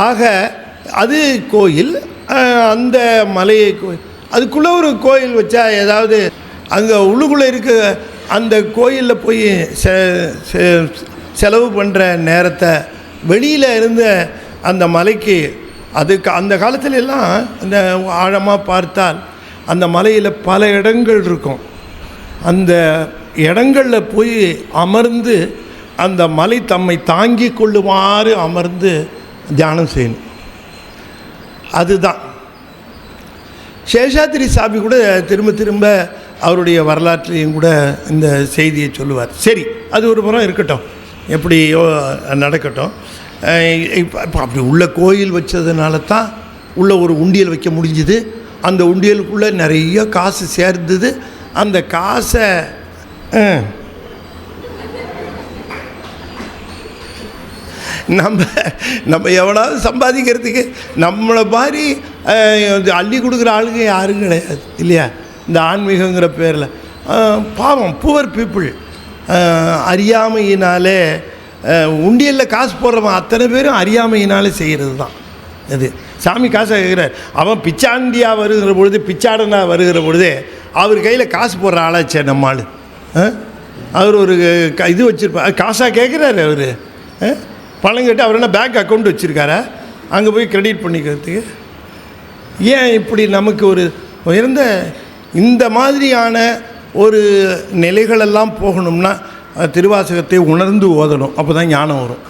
ஆக அது கோயில். அந்த மலையை கோயில், அதுக்குள்ளே ஒரு கோயில் வச்சா ஏதாவது அங்கே உள்ளுக்குள்ளே இருக்க அந்த கோயிலில் போய் செலவு பண்ணுற நேரத்தை வெளியில் இருந்த அந்த மலைக்கு, அதுக்கு அந்த காலத்துல எல்லாம் இந்த ஆழமாக பார்த்தால் அந்த மலையில் பல இடங்கள் இருக்கும். அந்த இடங்களில் போய் அமர்ந்து அந்த மலை தம்மை தாங்கி கொள்ளுமாறு அமர்ந்து தியானம் செய்யணும். அதுதான் சேஷாத்திரி சாமி கூட திரும்ப திரும்ப அவருடைய வரலாற்றையும் கூட இந்த செய்தியை சொல்லுவார். சரி, அது ஒரு புறம் இருக்கட்டும், எப்படியோ நடக்கட்டும். இப்போ அப்படி உள்ள கோயில் வச்சதுனால தான் உள்ள ஒரு உண்டியல் வைக்க முடிஞ்சுது. அந்த உண்டியலுக்குள்ளே நிறைய காசு சேர்ந்தது. அந்த காசை நம்ம எவனாவது சம்பாதிக்கிறதுக்கு நம்மளை மாதிரி அள்ளி கொடுக்குற ஆளுங்க யாரும் கிடையாது இல்லையா? இந்த ஆன்மீகங்கிற பேரில் பாவம் புவர் பீப்புள் அறியாமையினாலே உண்டியலில் காசு போடுறவன் அத்தனை பேரும் அறியாமையினாலே செய்கிறது தான். அது சாமி காசை கேட்குறார். அவன் பிச்சாண்டியாக வருகிற பொழுது, பிச்சாடனாக வருகிற பொழுது அவர் கையில் காசு போடுற ஆளாச்சே நம்ம ஆள். அவர் ஒரு இது வச்சுருப்பார், காசாக கேட்குறாரு. அவர் பணம் கேட்டு அவர் என்ன பேங்க் அக்கௌண்ட் வச்சுருக்காரா அங்கே போய் கிரெடிட் பண்ணிக்கிறதுக்கு? ஏன் இப்படி நமக்கு ஒரு உயர்ந்த இந்த மாதிரியான ஒரு நிலைகளெல்லாம் போகணும்னா திருவாசகத்தை உணர்ந்து ஓதணும். அப்போ தான் ஞானம் வரும்.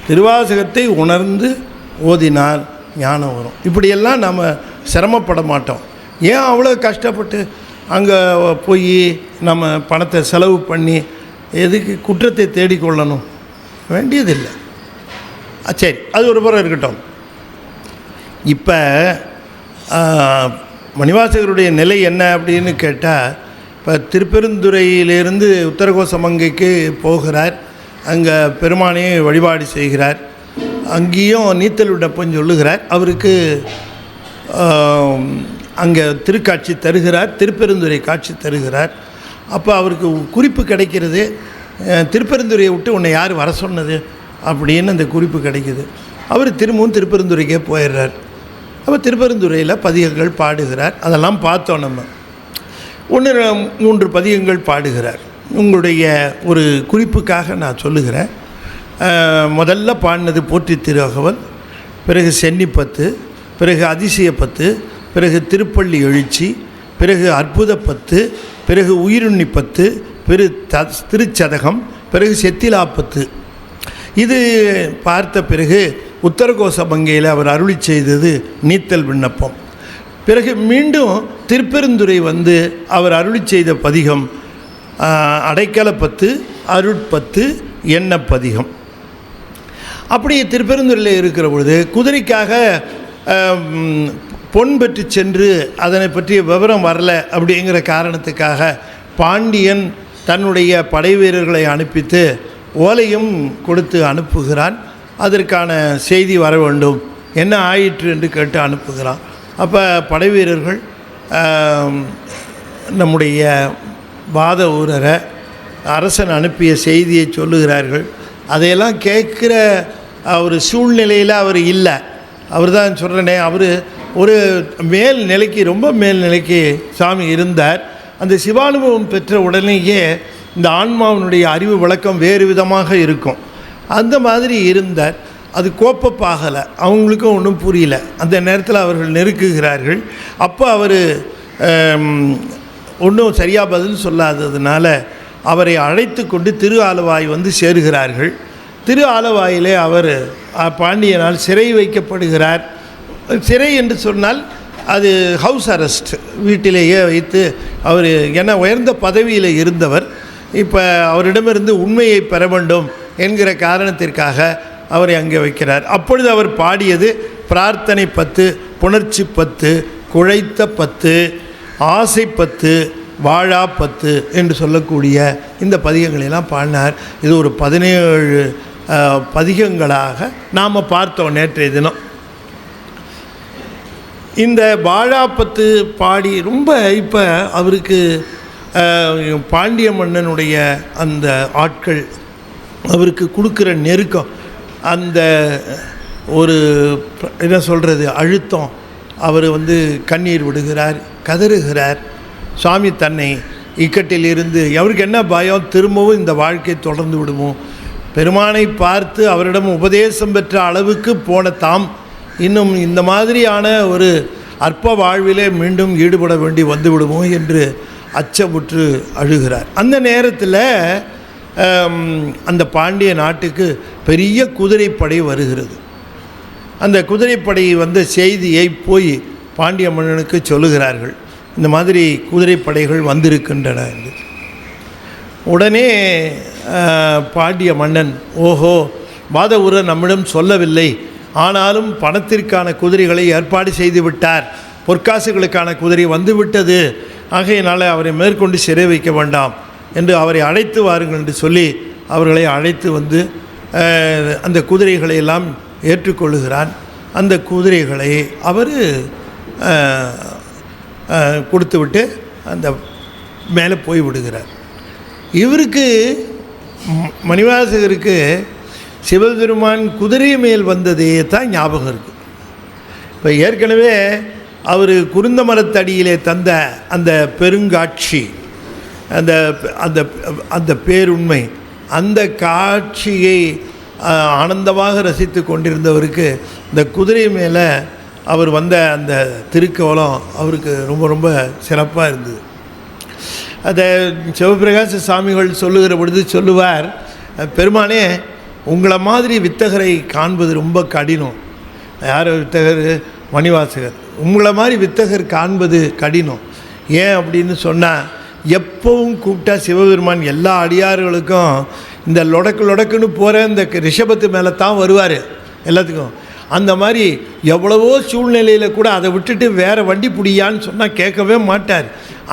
திருவாசகத்தை உணர்ந்து ஓதினால் ஞானம் வரும். இப்படியெல்லாம் நம்ம சிரமப்பட மாட்டோம். ஏன் அவ்வளோ கஷ்டப்பட்டு அங்கே போய் நம்ம பணத்தை செலவு பண்ணி எதுக்கு குற்றத்தை தேடிக்கொள்ளணும்? வேண்டியதில்லை. சரி, அது ஒரு புறம் இருக்கட்டும். இப்போ மணிவாசகருடைய நிலை என்ன அப்படின்னு கேட்டால், இப்போ திருப்பெருந்துறையிலிருந்து உத்தரகோசமங்கைக்கு போகிறார். அங்கே பெருமானையை வழிபாடு செய்கிறார். அங்கேயும் நீத்தல் விடப்பன்னு சொல்லுகிறார். அவருக்கு அங்கே திருக்காட்சி தருகிறார், திருப்பெருந்துறை காட்சி தருகிறார். அப்போ அவருக்கு குறிப்பு கிடைக்கிறது, திருப்பெருந்துறையை விட்டு உன்னை யார் வர சொன்னது அப்படின்னு அந்த குறிப்பு கிடைக்கிது. அவர் திரும்பவும் திருப்பெருந்துறைக்கே போயிடுறார். அப்போ திருப்பெருந்துறையில் பதிகங்கள் பாடுகிறார். அதெல்லாம் பார்த்தோம் நம்ம. 1-3 பதிகங்கள் பாடுகிறார். உங்களுடைய ஒரு குறிப்புக்காக நான் சொல்லுகிறேன். முதல்ல பாடினது போற்றி திருஅகவல், பிறகு சென்னிப்பத்து, பிறகு அதிசயப்பத்து, பிறகு திருப்பள்ளி எழுச்சி, பிறகு அற்புதப்பத்து, பிறகு உயிருண்ணிப்பத்து, திருச்சதகம், பிறகு செத்திலாப்பத்து. இது பார்த்த பிறகு உத்தரகோசமங்கையில் அவர் அருளி செய்தது நீத்தல் விண்ணப்பம். பிறகு மீண்டும் திருப்பெருந்துறை வந்து அவர் அருளி செய்த பதிகம் அடைக்கலப்பத்து, அருட்பத்து, எண்ணப்பதிகம். அப்படி திருப்பெருந்துறையில் இருக்கிற பொழுது குதிரைக்காக பொன் பெற்று சென்று அதனை பற்றிய விவரம் வரல அப்படிங்கிற காரணத்துக்காக பாண்டியன் தன்னுடைய படை வீரர்களை அனுப்பித்து ஓலையும் கொடுத்து அனுப்புகிறான். அதற்கான செய்தி வர வேண்டும், என்ன ஆயிற்று என்று கேட்டு அனுப்புகிறான். அப்போ படை வீரர்கள் நம்முடைய வாத ஊரரை அரசன் அனுப்பிய செய்தியை சொல்லுகிறார்கள். அதையெல்லாம் கேட்குற ஒரு சூழ்நிலையில் அவர் இல்லை. அவர் தான் சொல்கிறனே, அவர் ஒரு மேல் நிலைக்கு, ரொம்ப மேல் நிலைக்கு சாமி இருந்தார். அந்த சிவானுபவம் பெற்ற உடனேயே இந்த ஆன்மாவினுடைய அறிவு விளக்கம் வேறு விதமாக இருக்கும். அந்த மாதிரி இருந்தார். அது கோப்பப்பாகலை, அவங்களுக்கும் ஒன்றும் புரியல. அந்த நேரத்தில் அவர்கள் நெருக்குகிறார்கள். அப்போ அவர் ஒன்றும் சரியாக பதில் சொல்லாததுனால அவரை அழைத்து கொண்டு திரு ஆலவாய் வந்து சேருகிறார்கள். திரு ஆலவாயிலே அவர் பாண்டியனால் சிறை வைக்கப்படுகிறார். சிறை என்று சொன்னால் அது ஹவுஸ் அரெஸ்ட், வீட்டிலேயே வைத்து அவர் என உயர்ந்த பதவியில் இருந்தவர். இப்போ அவரிடமிருந்து உண்மையை பெற வேண்டும் என்கிற காரணத்திற்காக அவரை அங்கே வைக்கிறார். அப்பொழுது அவர் பாடியது பிரார்த்தனை 10, புணர்ச்சி 10, குழைத்த 10, ஆசை 10, வாழாப்பத்து என்று சொல்லக்கூடிய இந்த பதிகங்களெல்லாம் பாடினார். இது ஒரு 17 பதிகங்களாக நாம் பார்த்தோம் நேற்றைய தினம். இந்த வாழாப்பத்து பாடி ரொம்ப இப்போ அவருக்கு பாண்டிய மன்னனுடைய அந்த ஆட்கள் அவருக்கு கொடுக்குற நெருக்கம், அந்த ஒரு என்ன சொல்கிறது அழுத்தம், அவர் கண்ணீர் விடுகிறார், கதறுகிறார். சுவாமி தன்னை இக்கட்டிலிருந்து அவருக்கு என்ன பயம், திரும்பவும் இந்த வாழ்க்கை தொடர்ந்து விடுமோ, பெருமானை பார்த்து அவரிடம் உபதேசம் பெற்ற அளவுக்கு போன தாம் இன்னும் இந்த மாதிரியான ஒரு அற்ப வாழ்விலே மீண்டும் ஈடுபட வேண்டி வந்து விடுமோ என்று அச்சமுற்று அழுகிறார். அந்த நேரத்தில் அந்த பாண்டிய நாட்டுக்கு பெரிய குதிரைப்படை வருகிறது. அந்த குதிரைப்படை செய்தியை போய் பாண்டிய மன்னனுக்கு சொல்லுகிறார்கள், இந்த மாதிரி குதிரைப்படைகள் வந்திருக்கின்றன என்று. உடனே பாண்டிய மன்னன், ஓஹோ, வாதவூரர் நம்மிடம் சொல்லவில்லை, ஆனாலும் பணத்திற்கான குதிரைகளை ஏற்பாடு செய்து விட்டார், பொற்காசுகளுக்கான குதிரை வந்துவிட்டது, ஆகையினால் அவரை மேற்கொண்டு சிறை வைக்க வேண்டாம் என்று அவரை அழைத்து வாருங்கள் என்று சொல்லி அவர்களை அழைத்து அந்த குதிரைகளை எல்லாம் ஏற்றுக்கொள்ளுகிறான். அந்த குதிரைகளை அவர் கொடுத்துவிட்டு அந்த மேலே போய் விடுகிறார். இவருக்கு மணிவாசகருக்கு சிவபெருமான் குதிரை மேல் வந்ததே தான் ஞாபகம் இருக்குது. இப்போ ஏற்கனவே அவர் குருந்த மரத்தடியிலே தந்த அந்த பெருங்காட்சி, அந்த அந்த அந்த பேருண்மை, அந்த காட்சியை ஆனந்தமாக ரசித்து கொண்டிருந்தவருக்கு இந்த குதிரை மேலே அவர் வந்த அந்த திருக்கோலம் அவருக்கு ரொம்ப ரொம்ப சிறப்பாக இருந்தது. அதை சிவபிரகாச சாமிகள் சொல்லுகிற பொழுது சொல்லுவார், பெருமானே உங்களை மாதிரி வித்தகரை காண்பது ரொம்ப கடினம். யார் வித்தகர்? மணிவாசகர். உங்களை மாதிரி வித்தகர் காண்பது கடினம். ஏன் அப்படின்னு சொன்னால், எப்பவும் கூப்பிட்டா சிவபெருமான் எல்லா அடியார்களுக்கும் இந்த லொடக்குன்னு போகிற இந்த ரிஷபத்து மேலே தான் வருவார் எல்லாத்துக்கும். அந்த மாதிரி எவ்வளவோ சூழ்நிலையில் கூட அதை விட்டுட்டு வேறு வண்டி பிடியான்னு சொன்னால் கேட்கவே மாட்டார்.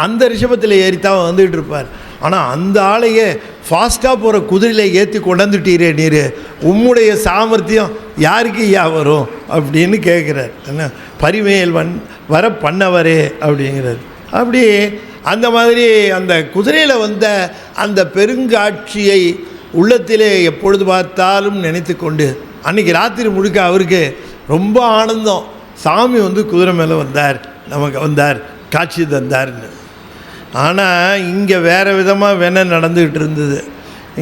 அந்த ரிஷபத்தில் ஏறித்தான் வந்துகிட்டு இருப்பார். ஆனால் அந்த ஆளையே ஃபாஸ்ட்டாக போகிற குதிரையில் ஏற்றி கொண்டாந்துட்டீரே நீர், உம்முடைய சாமர்த்தியம் யாருக்கு வரும் அப்படின்னு கேட்குறார். என்ன பரிமேல் வர பண்ணவரே அப்படிங்கிறார். அப்படி அந்த மாதிரி அந்த குதிரையில் வந்த அந்த பெருங்காட்சியை உள்ளத்திலே எப்பொழுது பார்த்தாலும் நினைத்து கொண்டு அன்றைக்கி ராத்திரி முழுக்க அவருக்கு ரொம்ப ஆனந்தம். சாமி குதிரை மேலே வந்தார், நமக்கு வந்தார், காட்சி தந்தார்னு. ஆனால் இங்கே வேறு விதமாக வேணால் நடந்துக்கிட்டு இருந்தது.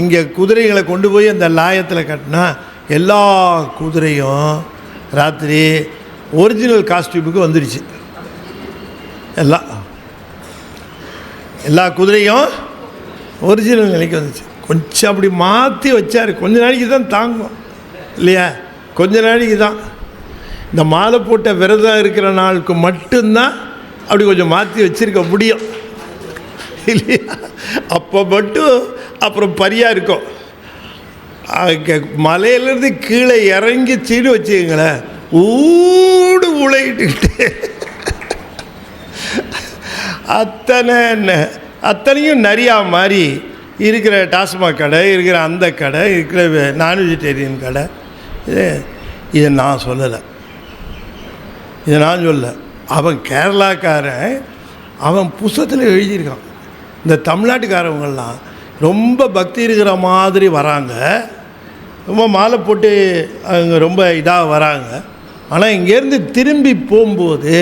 இங்கே குதிரைகளை கொண்டு போய் அந்த லாயத்தில் கட்டினா எல்லா குதிரையும் ராத்திரி ஒரிஜினல் காஸ்டியூமுக்கு வந்துடுச்சு. எல்லா குதிரையும் ஒரிஜினல் நிலைக்கு வந்துச்சு. கொஞ்சம் அப்படி மாற்றி வச்சார். கொஞ்ச நாளைக்கு தான் தாங்கும் இல்லையா, கொஞ்ச நாளைக்கு தான். இந்த மாலை போட்ட விரதம் இருக்கிற நாளுக்கு மட்டும்தான் அப்படி கொஞ்சம் மாற்றி வச்சுருக்க முடியும் இல்லையா. அப்போ மட்டும் அப்புறம் பரியாக இருக்கும். மலையிலேருந்து கீழே இறங்கி சீடு வச்சுக்கங்களேன், ஊடு உழைட்டுக்கிட்டு அத்தனையும் நிறையா மாதிரி இருக்கிற டாஸ்மாக் கடை, இருக்கிற அந்த கடை, இருக்கிற நான் வெஜிடேரியன் கடை. இதை நான் சொல்லலை, இதை நான் சொல்லலை. அவன் கேரளாக்காரன், அவன் புஸ்தகத்தில் எழுதியிருக்கான். இந்த தமிழ்நாட்டுக்காரவங்கள்லாம் ரொம்ப பக்தி இருக்கிற மாதிரி வராங்க, ரொம்ப மாலை போட்டு அவங்க ரொம்ப இதாக வராங்க. ஆனால் இங்கேருந்து திரும்பி போகும்போது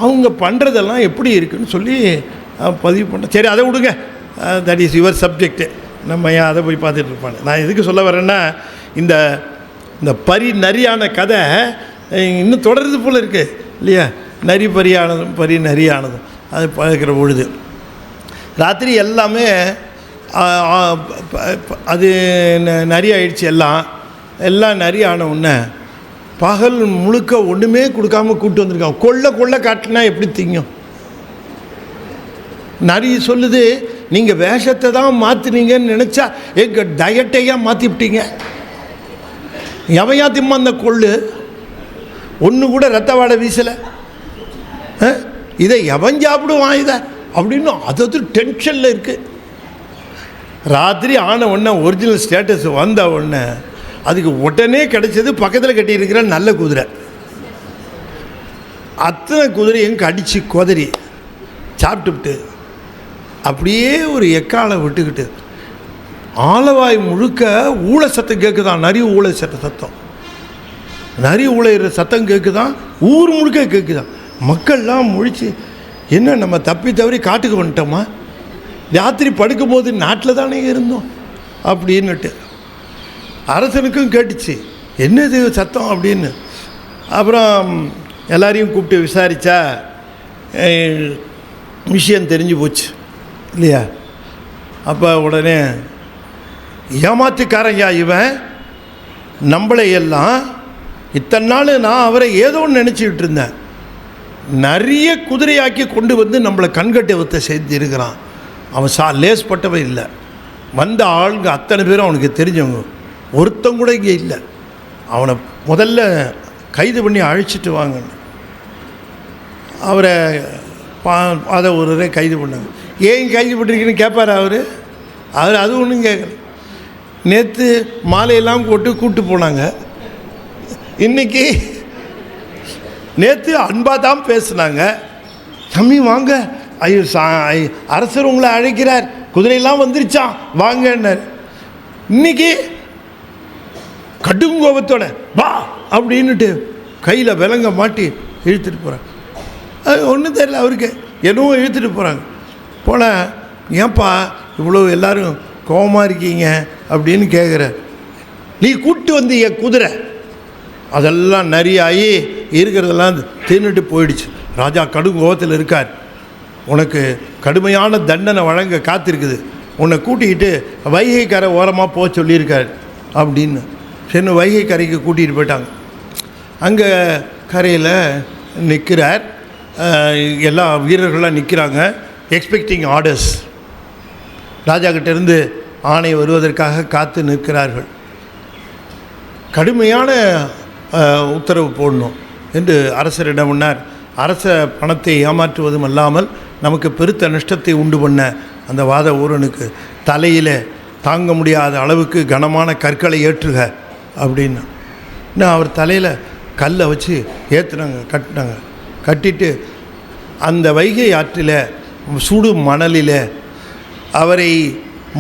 அவங்க பண்ணுறதெல்லாம் எப்படி இருக்குன்னு சொல்லி பதிவு பண்ண. சரி, அதை விடுங்க, தட் இஸ் யுவர் சப்ஜெக்டு. நம்ம ஏன் அதை போய் பார்த்துட்டு இருப்பாங்க. நான் எதுக்கு சொல்ல வரேன்னா, இந்த இந்த நரியான கதை இன்னும் தொடர்றது போல் இருக்குது இல்லையா. நரி நரியானதும் அது பார்க்குற பொழுது ராத்திரி எல்லாமே அது நரி ஆயிடுச்சு. எல்லாம் நரி ஆன உடனே பகல் முழுக்க ஒன்றுமே கொடுக்காம கூப்பிட்டு வந்திருக்கான். கொள்ள காட்டினா எப்படி திங்கும்? நரி சொல்லுது, நீங்கள் வேஷத்தை தான் மாற்றினீங்கன்னு நினச்சா எங்கள் டயட்டையா மாற்றிவிட்டீங்க. எவையா திம்மா அந்த கொள்ளு ஒன்று கூட ரத்த வாடை வீசலை. இதை எவன் சாப்பிடுவான்? இதை அப்படின்னு அதாவது டென்ஷனில் இருக்குது. ராத்திரி ஆன உடனே ஒரிஜினல் ஸ்டேட்டஸ் வந்த உடனே அதுக்கு உடனே கிடைச்சது பக்கத்தில் கட்டியிருக்கிற நல்ல குதிரை. அத்தனை குதிரையும் கடித்து குதறி சாப்பிட்டுவிட்டு அப்படியே ஒரு எக்காலை விட்டுக்கிட்டு ஆலவாய் முழுக்க ஊழ சத்தம் கேட்குதான். நிறைய ஊழ சத்தம், நிறைய ஊழையிற சத்தம் கேட்குதான். ஊர் முழுக்க கேட்குதான். மக்கள்லாம் முழிச்சு, என்ன நம்ம தப்பி தவறி காட்டுக்கு வந்துட்டோமா, ராத்திரி படுக்கும்போது நாட்டில் தானே இருந்தோம் அப்படின்னுட்டு. அரசனுக்கும் கேட்டுச்சு, என்னது சத்தம் அப்படின்னு. அப்புறம் எல்லாரையும் கூப்பிட்டு விசாரித்தா விஷயம் தெரிஞ்சு போச்சு இல்லையா. அப்போ உடனே ஏமாத்துக்காரங்க இவன், நம்மளை எல்லாம் இத்தனை நாள் நான் அவரை ஏதோ ஒன்று நினச்சிக்கிட்டு இருந்தேன், நிறைய குதிரையாக்கி கொண்டு வந்து நம்மளை கண்கட்டை வைத்த செய்து இருக்கிறான். அவன் லேஸ்பட்டவன் இல்லை. வந்த ஆளுங்க அத்தனை பேரும் அவனுக்கு தெரிஞ்சவங்க, ஒருத்தம் கூட இங்கே இல்லை. அவனை முதல்ல கைது பண்ணி அழைச்சிட்டு வாங்க. அவரை அதை ஒரு கைது பண்ணாங்க. ஏன் கைது பண்ணிருக்கீன்னு கேட்பார் அவர். அது ஒன்றும் கேட்கல. நேற்று மாலையெல்லாம் போட்டு கூப்பிட்டு போனாங்க, இன்றைக்கி நேற்று அன்பாக தான் பேசுனாங்க. தம்பி வாங்க, ஐயோ அரசர் உங்களை அழைக்கிறார், குதிரையெல்லாம் வந்துருச்சான் வாங்கன்னார். இன்னைக்கு கடும் கோபத்தோட வா அப்படின்னுட்டு கையில் விலங்க மாட்டி இழுத்துட்டு போகிறாங்க. அது ஒன்றும் தெரியல அவருக்கு, என்னவோ இழுத்துட்டு போகிறாங்க. போனால் ஏன்பா இவ்வளோ எல்லோரும் கோபமாக இருக்கீங்க அப்படின்னு கேட்குற. நீ கூப்பிட்டு வந்து என் குதிரை அதெல்லாம் நிறையாகி இருக்கிறதெல்லாம் தின்னுட்டு போயிடுச்சு. ராஜா கடும் கோபத்தில் இருக்கார். உனக்கு கடுமையான தண்டனை வழங்க காத்திருக்குது, உன்னை கூட்டிக்கிட்டு வைகை கரை ஓரமாக போக சொல்லியிருக்கார் அப்படின்னு. சரி, வைகை கரைக்கு கூட்டிகிட்டு போயிட்டாங்க. அங்கே கரையில் நிற்கிறார். எல்லா வீரர்கள்லாம் நிற்கிறாங்க, எக்ஸ்பெக்டிங் ஆர்டர்ஸ். ராஜா கிட்டேருந்து ஆணை வருவதற்காக காத்து நிற்கிறார்கள். கடுமையான உத்தரவு போடணும் என்று அரசரிடம் முன்னார். அரச பணத்தை ஏமாற்றுவதும் அல்லாமல் நமக்கு பெருத்த நஷ்டத்தை உண்டு பண்ண அந்த வாத ஊரனுக்கு தலையில் தாங்க முடியாத அளவுக்கு கனமான கற்களை ஏற்றுக அப்படின்னு. இன்னும் அவர் தலையில் கல்லை வச்சு ஏற்றுனாங்க, கட்டினாங்க. கட்டிட்டு அந்த வைகை ஆற்றில் சுடு மணலில் அவரை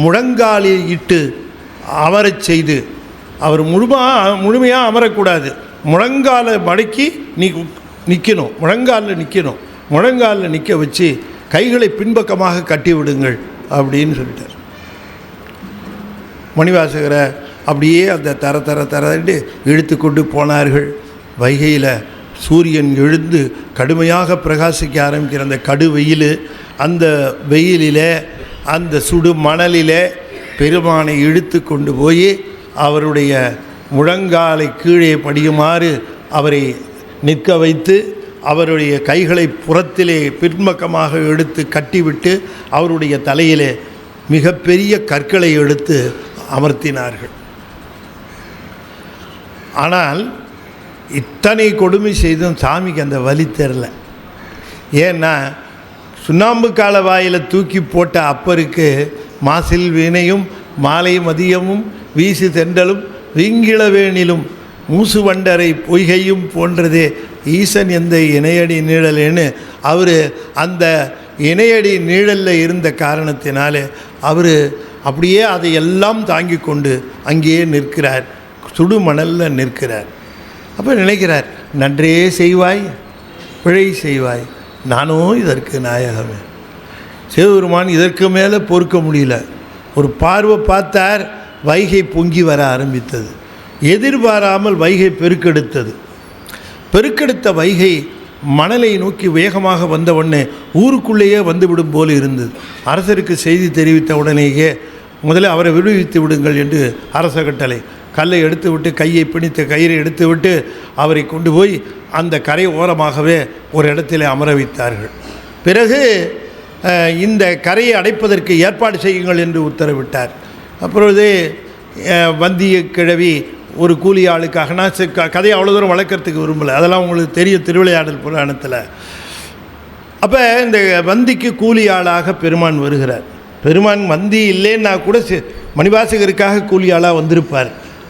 முழங்காலில் இட்டு அமரச் செய்து, அவர் முழுமையாக அமரக்கூடாது, முழங்காலை மடக்கி நிற்கணும், முழங்காலில் நிற்கணும். முழங்காலில் நிற்க வச்சு கைகளை பின்பக்கமாக கட்டி விடுங்கள் அப்படின்னு சொல்லிட்டார். மணிவாசகரை அப்படியே அந்த தரண்டு இழுத்து கொண்டு போனார்கள். வைகையில் சூரியன் எழுந்து கடுமையாக பிரகாசிக்க ஆரம்பிக்கிற அந்த கடு வெயில், அந்த வெயிலில் அந்த சுடு மணலில் பெருமானை இழுத்து கொண்டு போய் அவருடைய முழங்காலை கீழே படியுமாறு அவரை நிற்க வைத்து அவருடைய கைகளை புறத்திலே பின்பக்கமாக எடுத்து கட்டிவிட்டு அவருடைய தலையிலே மிகப்பெரிய கற்களை எடுத்து அமர்த்தினார்கள். ஆனால் இத்தனை கொடுமை செய்தும் சாமிக்கு அந்த வலி தெரில. ஏன்னா சுண்ணாம்பு கால வாயில் தூக்கி போட்ட அப்பருக்கு மாசில் வீணையும் மாலை மதியமும் வீசு தெண்டலும் வீங்கிளவேணிலும் மூசு வண்டரை பொய்கையும் போன்றதே ஈசன் எந்த இணையடி நீழலேன்னு அவர் அந்த இணையடி நீழலில் இருந்த காரணத்தினாலே அவர் அப்படியே அதையெல்லாம் தாங்கி கொண்டு அங்கேயே நிற்கிறார், சுடுமணலில் நிற்கிறார். அப்போ நினைக்கிறார், நன்றே செய்வாய் பிழை செய்வாய், நானும் இதற்கு நாயகமே. சிவபெருமான் இதற்கு மேலே பொறுக்க முடியல. ஒரு பார்வை பார்த்தார், வைகை பொங்கி வர ஆரம்பித்தது. எதிர்பாராமல் வைகை பெருக்கெடுத்தது. பெருக்கெடுத்த வைகை மணலை நோக்கி வேகமாக வந்த உடனே ஊருக்குள்ளேயே வந்துவிடும் போல் இருந்தது. அரசருக்கு செய்தி தெரிவித்த உடனேயே முதல்ல அவரை விடுவித்து விடுங்கள் என்று அரச கட்டளை. கல்லை எடுத்துவிட்டு கையை பிணித்த கயிறை எடுத்துவிட்டு அவரை கொண்டு போய் அந்த கரை ஓரமாகவே ஒரு இடத்திலே அமர வைத்தார்கள். பிறகு இந்த கரையை அடைப்பதற்கு ஏற்பாடு செய்யுங்கள் என்று உத்தரவிட்டார். அப்பொழுது வந்திய கிழவி ஒரு கூலி ஆளுக்காக, நான் கதையை அவ்வளோ தூரம் வளர்க்குறதுக்கு விரும்பலை, அதெல்லாம் உங்களுக்கு தெரியும் திருவிளையாடல் புராணத்தில். அப்போ இந்த வந்திக்கு கூலி ஆளாக பெருமான் வருகிறார். பெருமான் வந்தி இல்லைன்னா கூட மணிவாசகருக்காக கூலி ஆளாக வந்திருப்பார்.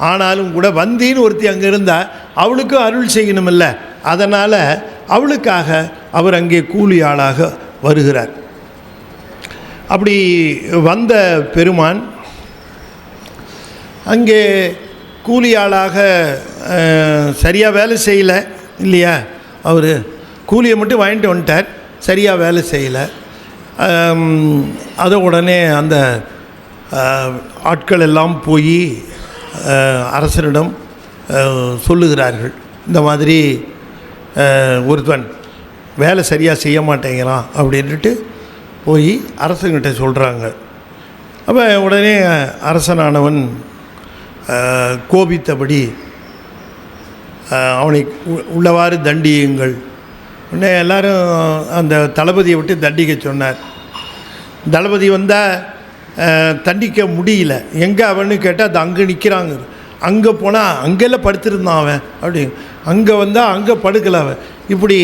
ஆனாலும் கூட வந்தின்னு ஒருத்தி அங்கே இருந்தால் அவளுக்கும் அருள் செய்யணுமில்ல, அதனால் அவளுக்காக அவர் அங்கே கூலி ஆளாக வருகிறார். அப்படி வந்த பெருமான் அங்கே கூலி ஆளாக சரியாக வேலை செய்யலை இல்லையா, அவர் கூலியை மட்டும் வாங்கிட்டு வந்துட்டார், சரியாக வேலை செய்யலை. அதை உடனே அந்த ஆட்கள் எல்லாம் போய் அரசரிடம் சொல்லுகிறார்கள், இந்த மாதிரி ஒருத்தன் வேலை சரியாக செய்ய மாட்டேங்கிறான் அப்படின்ட்டு போய் அரசங்கிட்ட சொல்கிறாங்க. அப்போ உடனே அரசனானவன் கோபித்தபடி அவனை உள்ளவாறு தண்டியுங்கள். உடனே எல்லோரும் அந்த தளபதியை விட்டு தண்டிக்க சொன்னார். தளபதி வந்தால் தண்டிக்க முடியல. எங்கே அவன்னு கேட்டால் அது அங்கே நிற்கிறாங்க. அங்கே போனால் அங்கெல்லாம் படுத்திருந்தான் அவன், அப்படி அங்கே வந்தால் அங்கே படுக்கலை அவன். இப்படி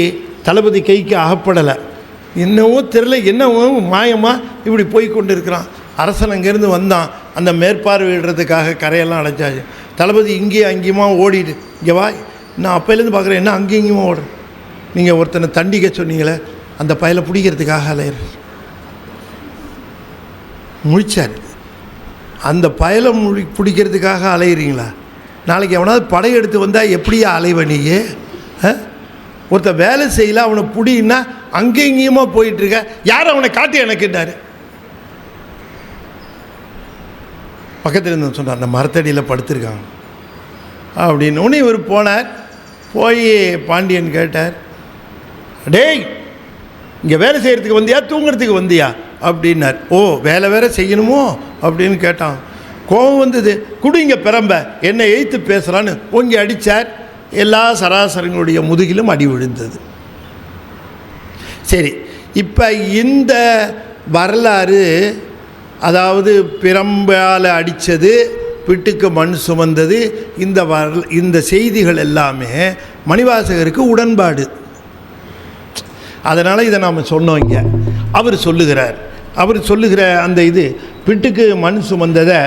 தளபதி கைக்கு அகப்படலை. என்னவோ தெரில, என்னவோ மாயமாக இப்படி போய் கொண்டு இருக்கிறான். அரசன் அங்கேருந்து வந்தான், அந்த மேற்பார்வையிடுறதுக்காக கரையெல்லாம் அடைச்சாச்சு. தளபதி இங்கேயும் அங்கேயுமா ஓடிட்டு, இங்கே வா, நான் அப்போலேருந்து பார்க்குறேன், என்ன அங்கேயும் இங்கேயுமா ஓடுறேன், நீங்கள் ஒருத்தனை தண்டிக்க சொன்னீங்களே, அந்த பயலை பிடிக்கிறதுக்காக அலையிற முழிச்சார். அந்த பயலை பிடிக்கிறதுக்காக அலையிறீங்களா? நாளைக்கு எவனாவது படையெடுத்து வந்தால் எப்படியா அலைவ நீயே? ஒருத்தர் வேலை செய்யல, அவனை பிடின்னா அங்கேயும் இங்கேயுமா போயிட்டுருக்க, யார் அவனை காட்டி எனக்குன்னாரு. பக்கத்தில் இருந்து சொன்னார், அந்த மரத்தடியில் படுத்திருக்காங்க அப்படின்னு. ஒன்று இவர் போனார். போய் பாண்டியன் கேட்டார், டேய் இங்கே வேலை செய்கிறதுக்கு வந்தியா தூங்குறதுக்கு வந்தியா அப்படின்னார். ஓ, வேலை வேற செய்யணுமோ அப்படின்னு கேட்டான். கோபம் வந்தது. குடிங்க பெரம்ப, என்னை எய்த்து பேசுகிறான்னு ஓங்கி அடித்தார். எல்லா சராசரங்களுடைய முதுகிலும் அடி விழுந்தது. சரி, இப்போ இந்த வரலாறு, அதாவது பிரம்பால் அடித்தது, பிட்டுக்கு மண் சுமந்தது, இந்த செய்திகள் எல்லாமே மணிவாசகருக்கு உடன்பாடு. அதனால் இதை நாம் சொன்னோம். இங்கே அவர் சொல்லுகிற அந்த இது பிட்டுக்கு மண் சுமந்ததை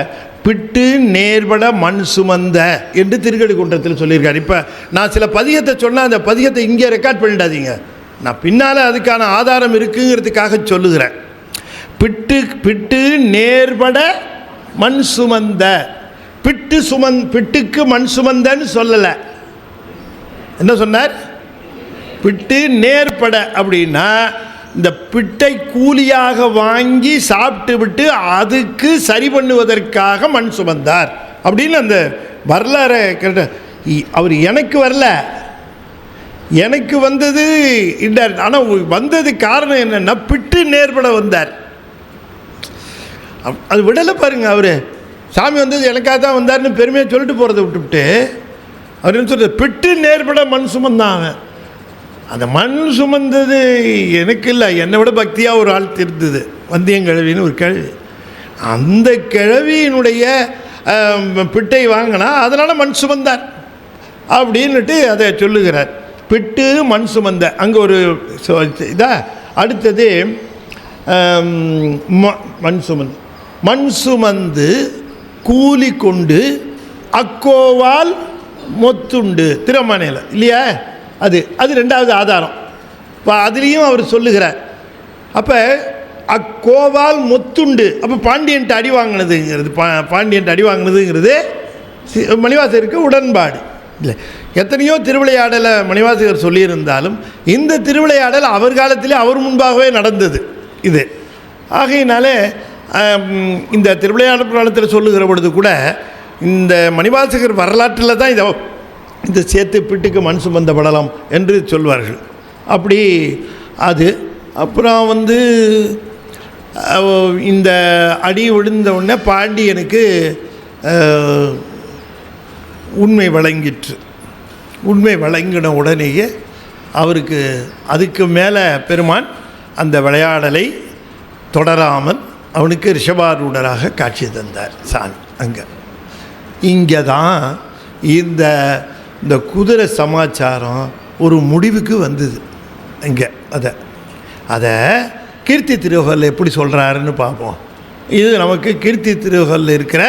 பிட்டு நேர்பட மண் சுமந்த என்று திருக்கடிக்குன்றத்தில் சொல்லியிருக்கார். இப்போ நான் சில பதிகத்தை சொன்னால் அந்த பதிகத்தை இங்கே ரெக்கார்ட் பண்ணிடாதீங்க, நான் பின்னால் அதுக்கான ஆதாரம் இருக்குங்கிறதுக்காக சொல்லுகிறேன். பிட்டு நேர்பட மண் சுமந்த, பிட்டுக்கு மண் சுமந்தன்னு சொல்லலை. என்ன சொன்னார்? பிட்டு நேர்பட அப்படின்னா இந்த பிட்டை கூலியாக வாங்கி சாப்பிட்டு விட்டு அதுக்கு சரி பண்ணுவதற்காக மண் சுமந்தார் அப்படின்னு அந்த வரலாறு கேட்ட. அவர் எனக்கு வரல, எனக்கு வந்தது இல்லை. ஆனால் வந்தது காரணம் என்னென்னா பிட்டு நேர்பட வந்தார். அது விடலை பாருங்க. அவர் சாமி வந்தது எனக்காக தான் வந்தார்னு பெருமையாக சொல்லிட்டு போகிறத விட்டுவிட்டு அவர் என்ன சொல்கிறது, பிட்டு நேர்பட மண் சுமந்தான். அந்த மண் சுமந்தது எனக்கு இல்லை, என்னை விட பக்தியாக ஒரு ஆள் இருந்தது, வந்தியங்கிழவின்னு ஒரு கிழவி. அந்த கிழவியினுடைய பிட்டை வாங்கினா அதனால் மண் சுமந்தார் அப்படின்னுட்டு அதை சொல்லுகிறார். பிட்டு மண் சுமந்த அங்கே ஒரு இதா. அடுத்தது மண் சுமந்து கூலி கொண்டு அக்கோவால் மொத்துண்டு திறமனையில் இல்லையா, அது ரெண்டாவது ஆதாரம். இப்போ அதுலேயும் அவர் சொல்லுகிறார். அப்போ அக்கோவால் மொத்துண்டு, அப்போ பாண்டியன்ட்டு அடி வாங்கினதுங்கிறது, பாண்டியன்ட்டு அடி வாங்கினதுங்கிறது மணிவாசகருக்கு உடன்பாடு இல்லை. எத்தனையோ திருவிளையாடலை மணிவாசகர் சொல்லியிருந்தாலும் இந்த திருவிளையாடல் அவர் காலத்திலே அவர் முன்பாகவே நடந்தது இது. ஆகையினாலே இந்த திருவிளையாடல் காலத்தில் சொல்லுகிற பொழுது கூட இந்த மணிவாசகர் வரலாற்றில் தான் இந்த சேர்த்து பிட்டுக்கு மண் சுமந்த படலம் என்று சொல்வார்கள். அப்படி அது அப்புறம் இந்த அடி விழுந்த உடனே பாண்டியனுக்கு உண்மை வழங்கிற்று. உண்மை வழங்கின உடனேயே அவருக்கு அதுக்கு மேலே பெருமான் அந்த விளையாடலை தொடராமல் அவனுக்கு ரிஷபாரூடராக காட்சி தந்தார் சாமி. இங்கே தான் இந்த குதிரை சமாச்சாரம் ஒரு முடிவுக்கு வந்தது. இங்கே அதை கீர்த்தி திருவகல் எப்படி சொல்கிறாருன்னு பார்ப்போம். இது நமக்கு கீர்த்தி திருவகல் இருக்கிற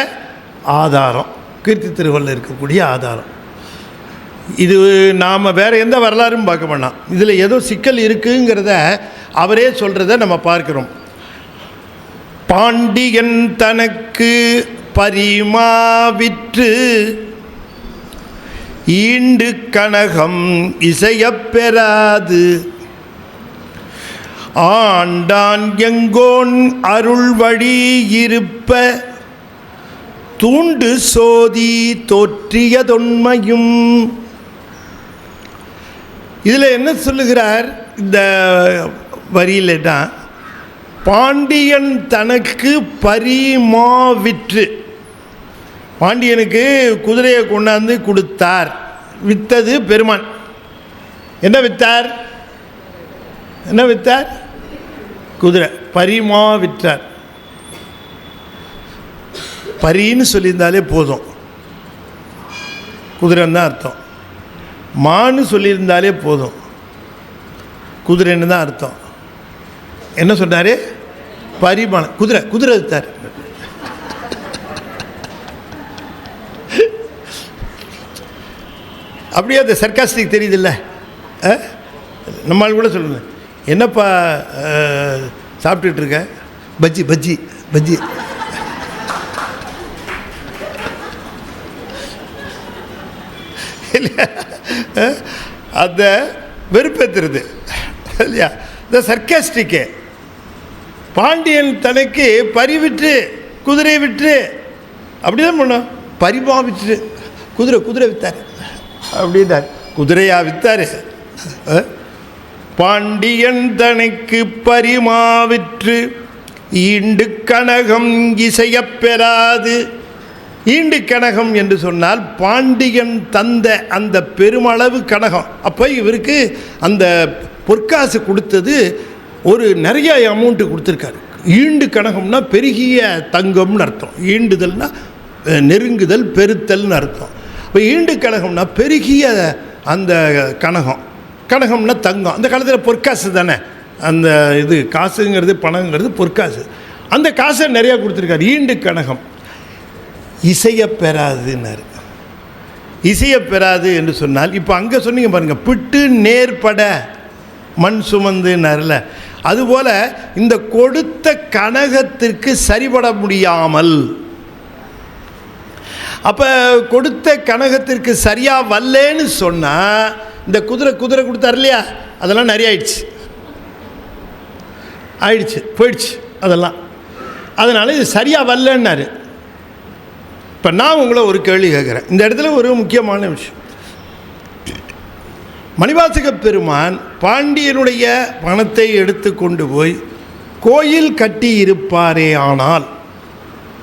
ஆதாரம், கீர்த்தி திருவகல் இருக்கக்கூடிய ஆதாரம். இது நாம் வேறு எந்த வரலாறும் பார்க்க வேண்டாம். இதில் ஏதோ சிக்கல் இருக்குங்கிறத அவரே சொல்கிறத நம்ம பார்க்குறோம். பாண்டியன் தனக்கு பரிமாவிற்று ஈண்டு கனகம் இசையப்பெறாது ஆண்டான் எங்கோன் அருள் வழி இருப்ப தூண்டு சோதி தோற்றியதொன்மையும். இதில் என்ன சொல்லுகிறார் இந்த வரியில்னா, பாண்டியன் தனக்கு பரிமாவிற்று, பாண்டியனுக்கு குதிரையை கொண்டாந்து கொடுத்தார். வித்தது பெருமான். என்ன வித்தார்? என்ன வித்தார்? குதிரை. பரிமா விற்றார். பரின்னு சொல்லியிருந்தாலே போதும், குதிரைன்னு தான் அர்த்தம். மான்னு சொல்லியிருந்தாலே போதும், குதிரைன்னு தான் அர்த்தம். என்ன சொன்னார்? பரிமாண குதிரை. குதிரை வித்தார். அப்படியே அந்த சர்க்காஸ்டிக் தெரியுதில்ல? நம்மளால் கூட சொல்லுங்கள், என்னப்பா சாப்பிட்டுட்டு இருக்க? பஜ்ஜி பஜ்ஜி பஜ்ஜி. இல்லையா? அந்த வெறுப்பேற்றுறது இல்லையா? இந்த சர்க்காஸ்டிக்கு. பாண்டியன் தனக்கு பரி விற்று குதிரை விற்று அப்படி தான் பண்ணோம். பரிமா விற்று குதிரை, குதிரை வித்தார் அப்படின்னார். குதிரையா வித்தார்? பாண்டியன் தனக்கு பரிமா விற்று ஈண்டு கனகம் இசையப்பெறாது. ஈண்டு கனகம் என்று சொன்னால் பாண்டியன் தந்த அந்த பெருமளவு கனகம். அப்போ இவருக்கு அந்த பொற்காசு கொடுத்தது ஒரு நிறைய அமௌண்ட்டு கொடுத்துருக்காரு. ஈண்டு கனகம்னா பெருகிய தங்கம்னு அர்த்தம். ஈண்டுதல்னா நெருங்குதல், பெருத்தல்னு அர்த்தம். இப்போ ஈண்டு கனகம்னா பெருகிய அந்த கனகம். கனகம்னா தங்கம். அந்த காலத்தில் பொற்காசு தானே, அந்த இது காசுங்கிறது பணங்கிறது பொற்காசு. அந்த காசை நிறையா கொடுத்துருக்காரு. ஈண்டு கனகம். இசையப்பெறாதுன்னாரு. இசையப்பெறாது என்று சொன்னால், இப்போ அங்கே சொன்னீங்க பாருங்கள், பிட்டு நேர்பட மண் சுமந்துன்னார்ல, அதுபோல் இந்த கொடுத்த கனகத்திற்கு சரிபட முடியாமல், அப்போ கொடுத்த கனகத்திற்கு சரியாக வரலன்னு சொன்னால், இந்த குதிரை கொடுத்தார் இல்லையா, அதெல்லாம் நிறைய ஆயிடுச்சு போயிடுச்சு அதெல்லாம். அதனால் இது சரியாக வரலன்னாரு. இப்போ நான் உங்களை ஒரு கேள்வி கேட்குறேன். இந்த இடத்துல ஒரு முக்கியமான விஷயம். மணிவாசக பெருமான் பாண்டியனுடைய பணத்தை எடுத்து கொண்டு போய் கோயில் கட்டி இருப்பாரே ஆனால்,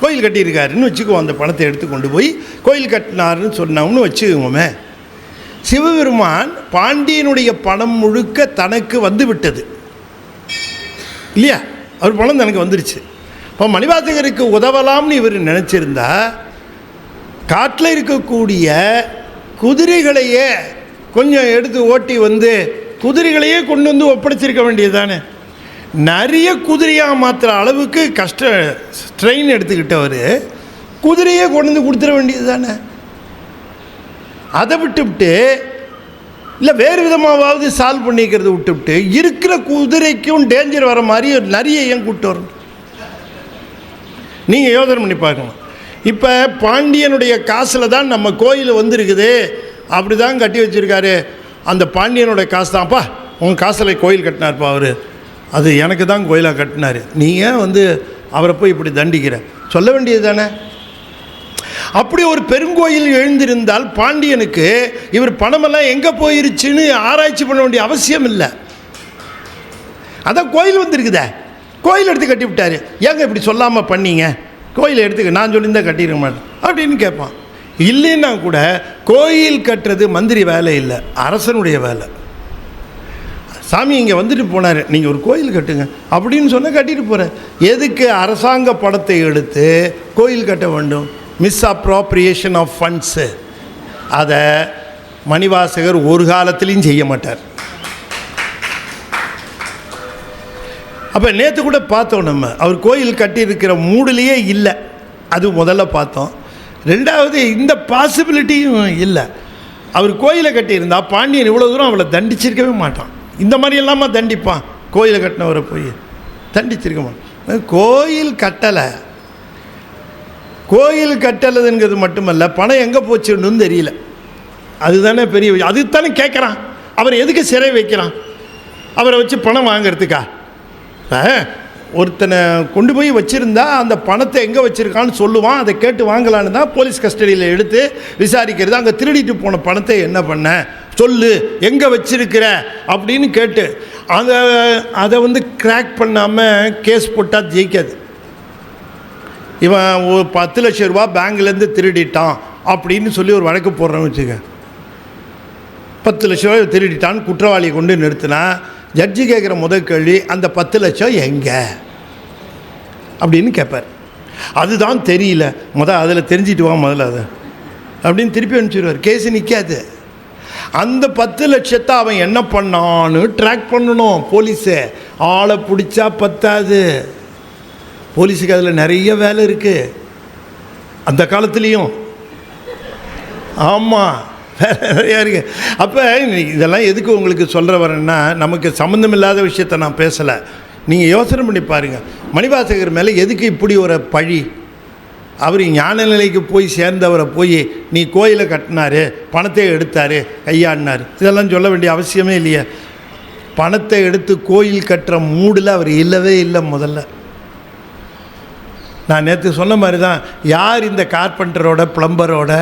கோயில் கட்டியிருக்காருன்னு வச்சுக்குவோம், அந்த பணத்தை எடுத்து கொண்டு போய் கோயில் கட்டினார்னு சொன்னோம்னு வச்சுக்கோமே, சிவபெருமான் பாண்டியனுடைய பணம் முழுக்க தனக்கு வந்து விட்டது இல்லையா? அவர் பணம் தனக்கு வந்துருச்சு. இப்போ மணிவாசகருக்கு உதவலாம்னு இவர் நினச்சிருந்தா, காட்டில் இருக்கக்கூடிய குதிரைகளையே கொஞ்சம் எடுத்து ஓட்டி வந்து குதிரைகளையே கொண்டு வந்து ஒப்படைச்சிருக்க வேண்டியது தானே. நிறைய குதிரையாக மாற்றுற அளவுக்கு ஸ்ட்ரெயின் எடுத்துக்கிட்டவர் குதிரையே கொண்டு வந்து கொடுத்துட வேண்டியது தானே. அதை விட்டுவிட்டு, இல்லை வேறு விதமாவது சால்வ் பண்ணிக்கிறது விட்டுவிட்டு, இருக்கிற குதிரைக்கும் டேஞ்சர் வர மாதிரி நிறைய ஏன் கூப்பிட்டு வரணும்? நீங்கள் யோசனை பண்ணி பார்க்கணும். இப்போ பாண்டியனுடைய காசில் தான் நம்ம கோயில் வந்துருக்குது, அப்படி தான் கட்டி வச்சுருக்காரு. அந்த பாண்டியனுடைய காசு தான்ப்பா, உங்கள் காசில் கோயில் கட்டினார்ப்பா அவர், அது எனக்கு தான் கோயிலாக கட்டினார், நீ ஏன் வந்து அவரை போய் இப்படி தண்டிக்கிற சொல்ல வேண்டியது தானே. அப்படி ஒரு பெருங்கோயில் எழுந்திருந்தால் பாண்டியனுக்கு இவர் பணமெல்லாம் எங்கே போயிருச்சுன்னு ஆராய்ச்சி பண்ண வேண்டிய அவசியம் இல்லை. அதான் கோயில் வந்துருக்குதே, கோயில் எடுத்து கட்டி விட்டார், ஏங்க இப்படி சொல்லாமல் பண்ணீங்க, கோயிலை எடுத்துக்க, நான் சொல்லியிருந்தா கட்டிருக்க மாட்டேன் அப்படின்னு கேட்பான். இல்லைன்னா கூட கோயில் கட்டுறது மந்திரி வேலை இல்லை, அரசனுடைய வேலை. சாமி இங்கே வந்துட்டு போனார், நீங்கள் ஒரு கோயில் கட்டுங்க அப்படின்னு சொன்னால் கட்டிட்டு போகிறார். எதுக்கு அரசாங்க பணத்தை எடுத்து கோயில் கட்ட வேண்டும்? Misappropriation of funds. அதை மணிவாசகர் ஒரு காலத்திலையும் செய்ய மாட்டார். அப்போ நேற்று கூட பார்த்தோம், நம்ம அவர் கோயில் கட்டியிருக்கிற மூடுலேயே இல்லை. அது முதல்ல பார்த்தோம். ரெண்டாவது இந்த பாசிபிலிட்டியும் இல்லை. அவர் கோயிலை கட்டியிருந்தா பாண்டியன் இவ்வளோ தூரம் அவளை தண்டிச்சிருக்கவே மாட்டான். இந்த மாதிரி இல்லாமல் தண்டிப்பான்? கோயிலை கட்டினவரை போய் தண்டிச்சிருக்க மாட்டான். கோயில் கட்டலை. கோயில் கட்டலைங்கிறது மட்டுமல்ல, பணம் எங்கே போச்சுன்னு தெரியல. அதுதானே பெரிய விஷயம். அது தானே கேட்குறான். அவர் எதுக்கு சிறை வைக்கிறான்? அவரை வச்சு பணம் வாங்கிறதுக்கா? ஒருத்தனை கொண்டு போய் வச்சுருந்தா அந்த பணத்தை எங்கே வச்சுருக்கான்னு சொல்லுவான். அதை கேட்டு வாங்கலான்னு தான் போலீஸ் கஸ்டடியில் எடுத்து விசாரிக்கிறது. அங்கே திருடிட்டு போன பணத்தை என்ன பண்ண சொல்லு, எங்கே வச்சிருக்கிற அப்படின்னு கேட்டு அதை கிராக் பண்ணாமல் கேஸ் போட்டால் ஜெயிக்காது. இவன் ஒரு 10 லட்சம் ரூபா பேங்க்லேருந்து திருடிட்டான் அப்படின்னு சொல்லி ஒரு வழக்கு போடுறேன்னு வச்சுக்க. 10 லட்ச ரூபாய் திருடிட்டான்னு குற்றவாளியை கொண்டு நிறுத்தினா ஜட்ஜி கேட்குற முதல் கேள்வி, அந்த 10 லட்சம் எங்கே அப்படின்னு கேட்பார். அதுதான் தெரியல, அதில் தெரிஞ்சிட்டு வா முதல்ல அதை அப்படின்னு திருப்பி அனுப்பிச்சிடுவார். கேஸு நிற்காது. அந்த 10 லட்சத்தை அவன் என்ன பண்ணான்னு ட்ராக் பண்ணணும் போலீஸு. ஆளை பிடிச்சா பத்தாது. போலீஸுக்கு அதில் நிறைய வேலை இருக்குது அந்த காலத்துலேயும். ஆமாம், நிறையா இருக்குது. அப்போ இதெல்லாம் எதுக்கு உங்களுக்கு சொல்கிற வரேன்னா, நமக்கு சம்மந்தம் இல்லாத விஷயத்தை நான் பேசலை. நீங்கள் யோசனை பண்ணி பாருங்கள், மணிவாசகர் மேலே எதுக்கு இப்படி ஒரு பழி? அவர் ஞான நிலைக்கு போய் சேர்ந்தவரை போய் நீ கோயிலை கட்டினார், பணத்தை எடுத்தார், கையாடினார், இதெல்லாம் சொல்ல வேண்டிய அவசியமே இல்லையே. பணத்தை எடுத்து கோயில் கட்டுற மூடில் அவர் இல்லவே இல்லை. முதல்ல நான் நேற்று சொன்ன மாதிரி தான், யார் இந்த கார்பெண்டரோட பிளம்பரோட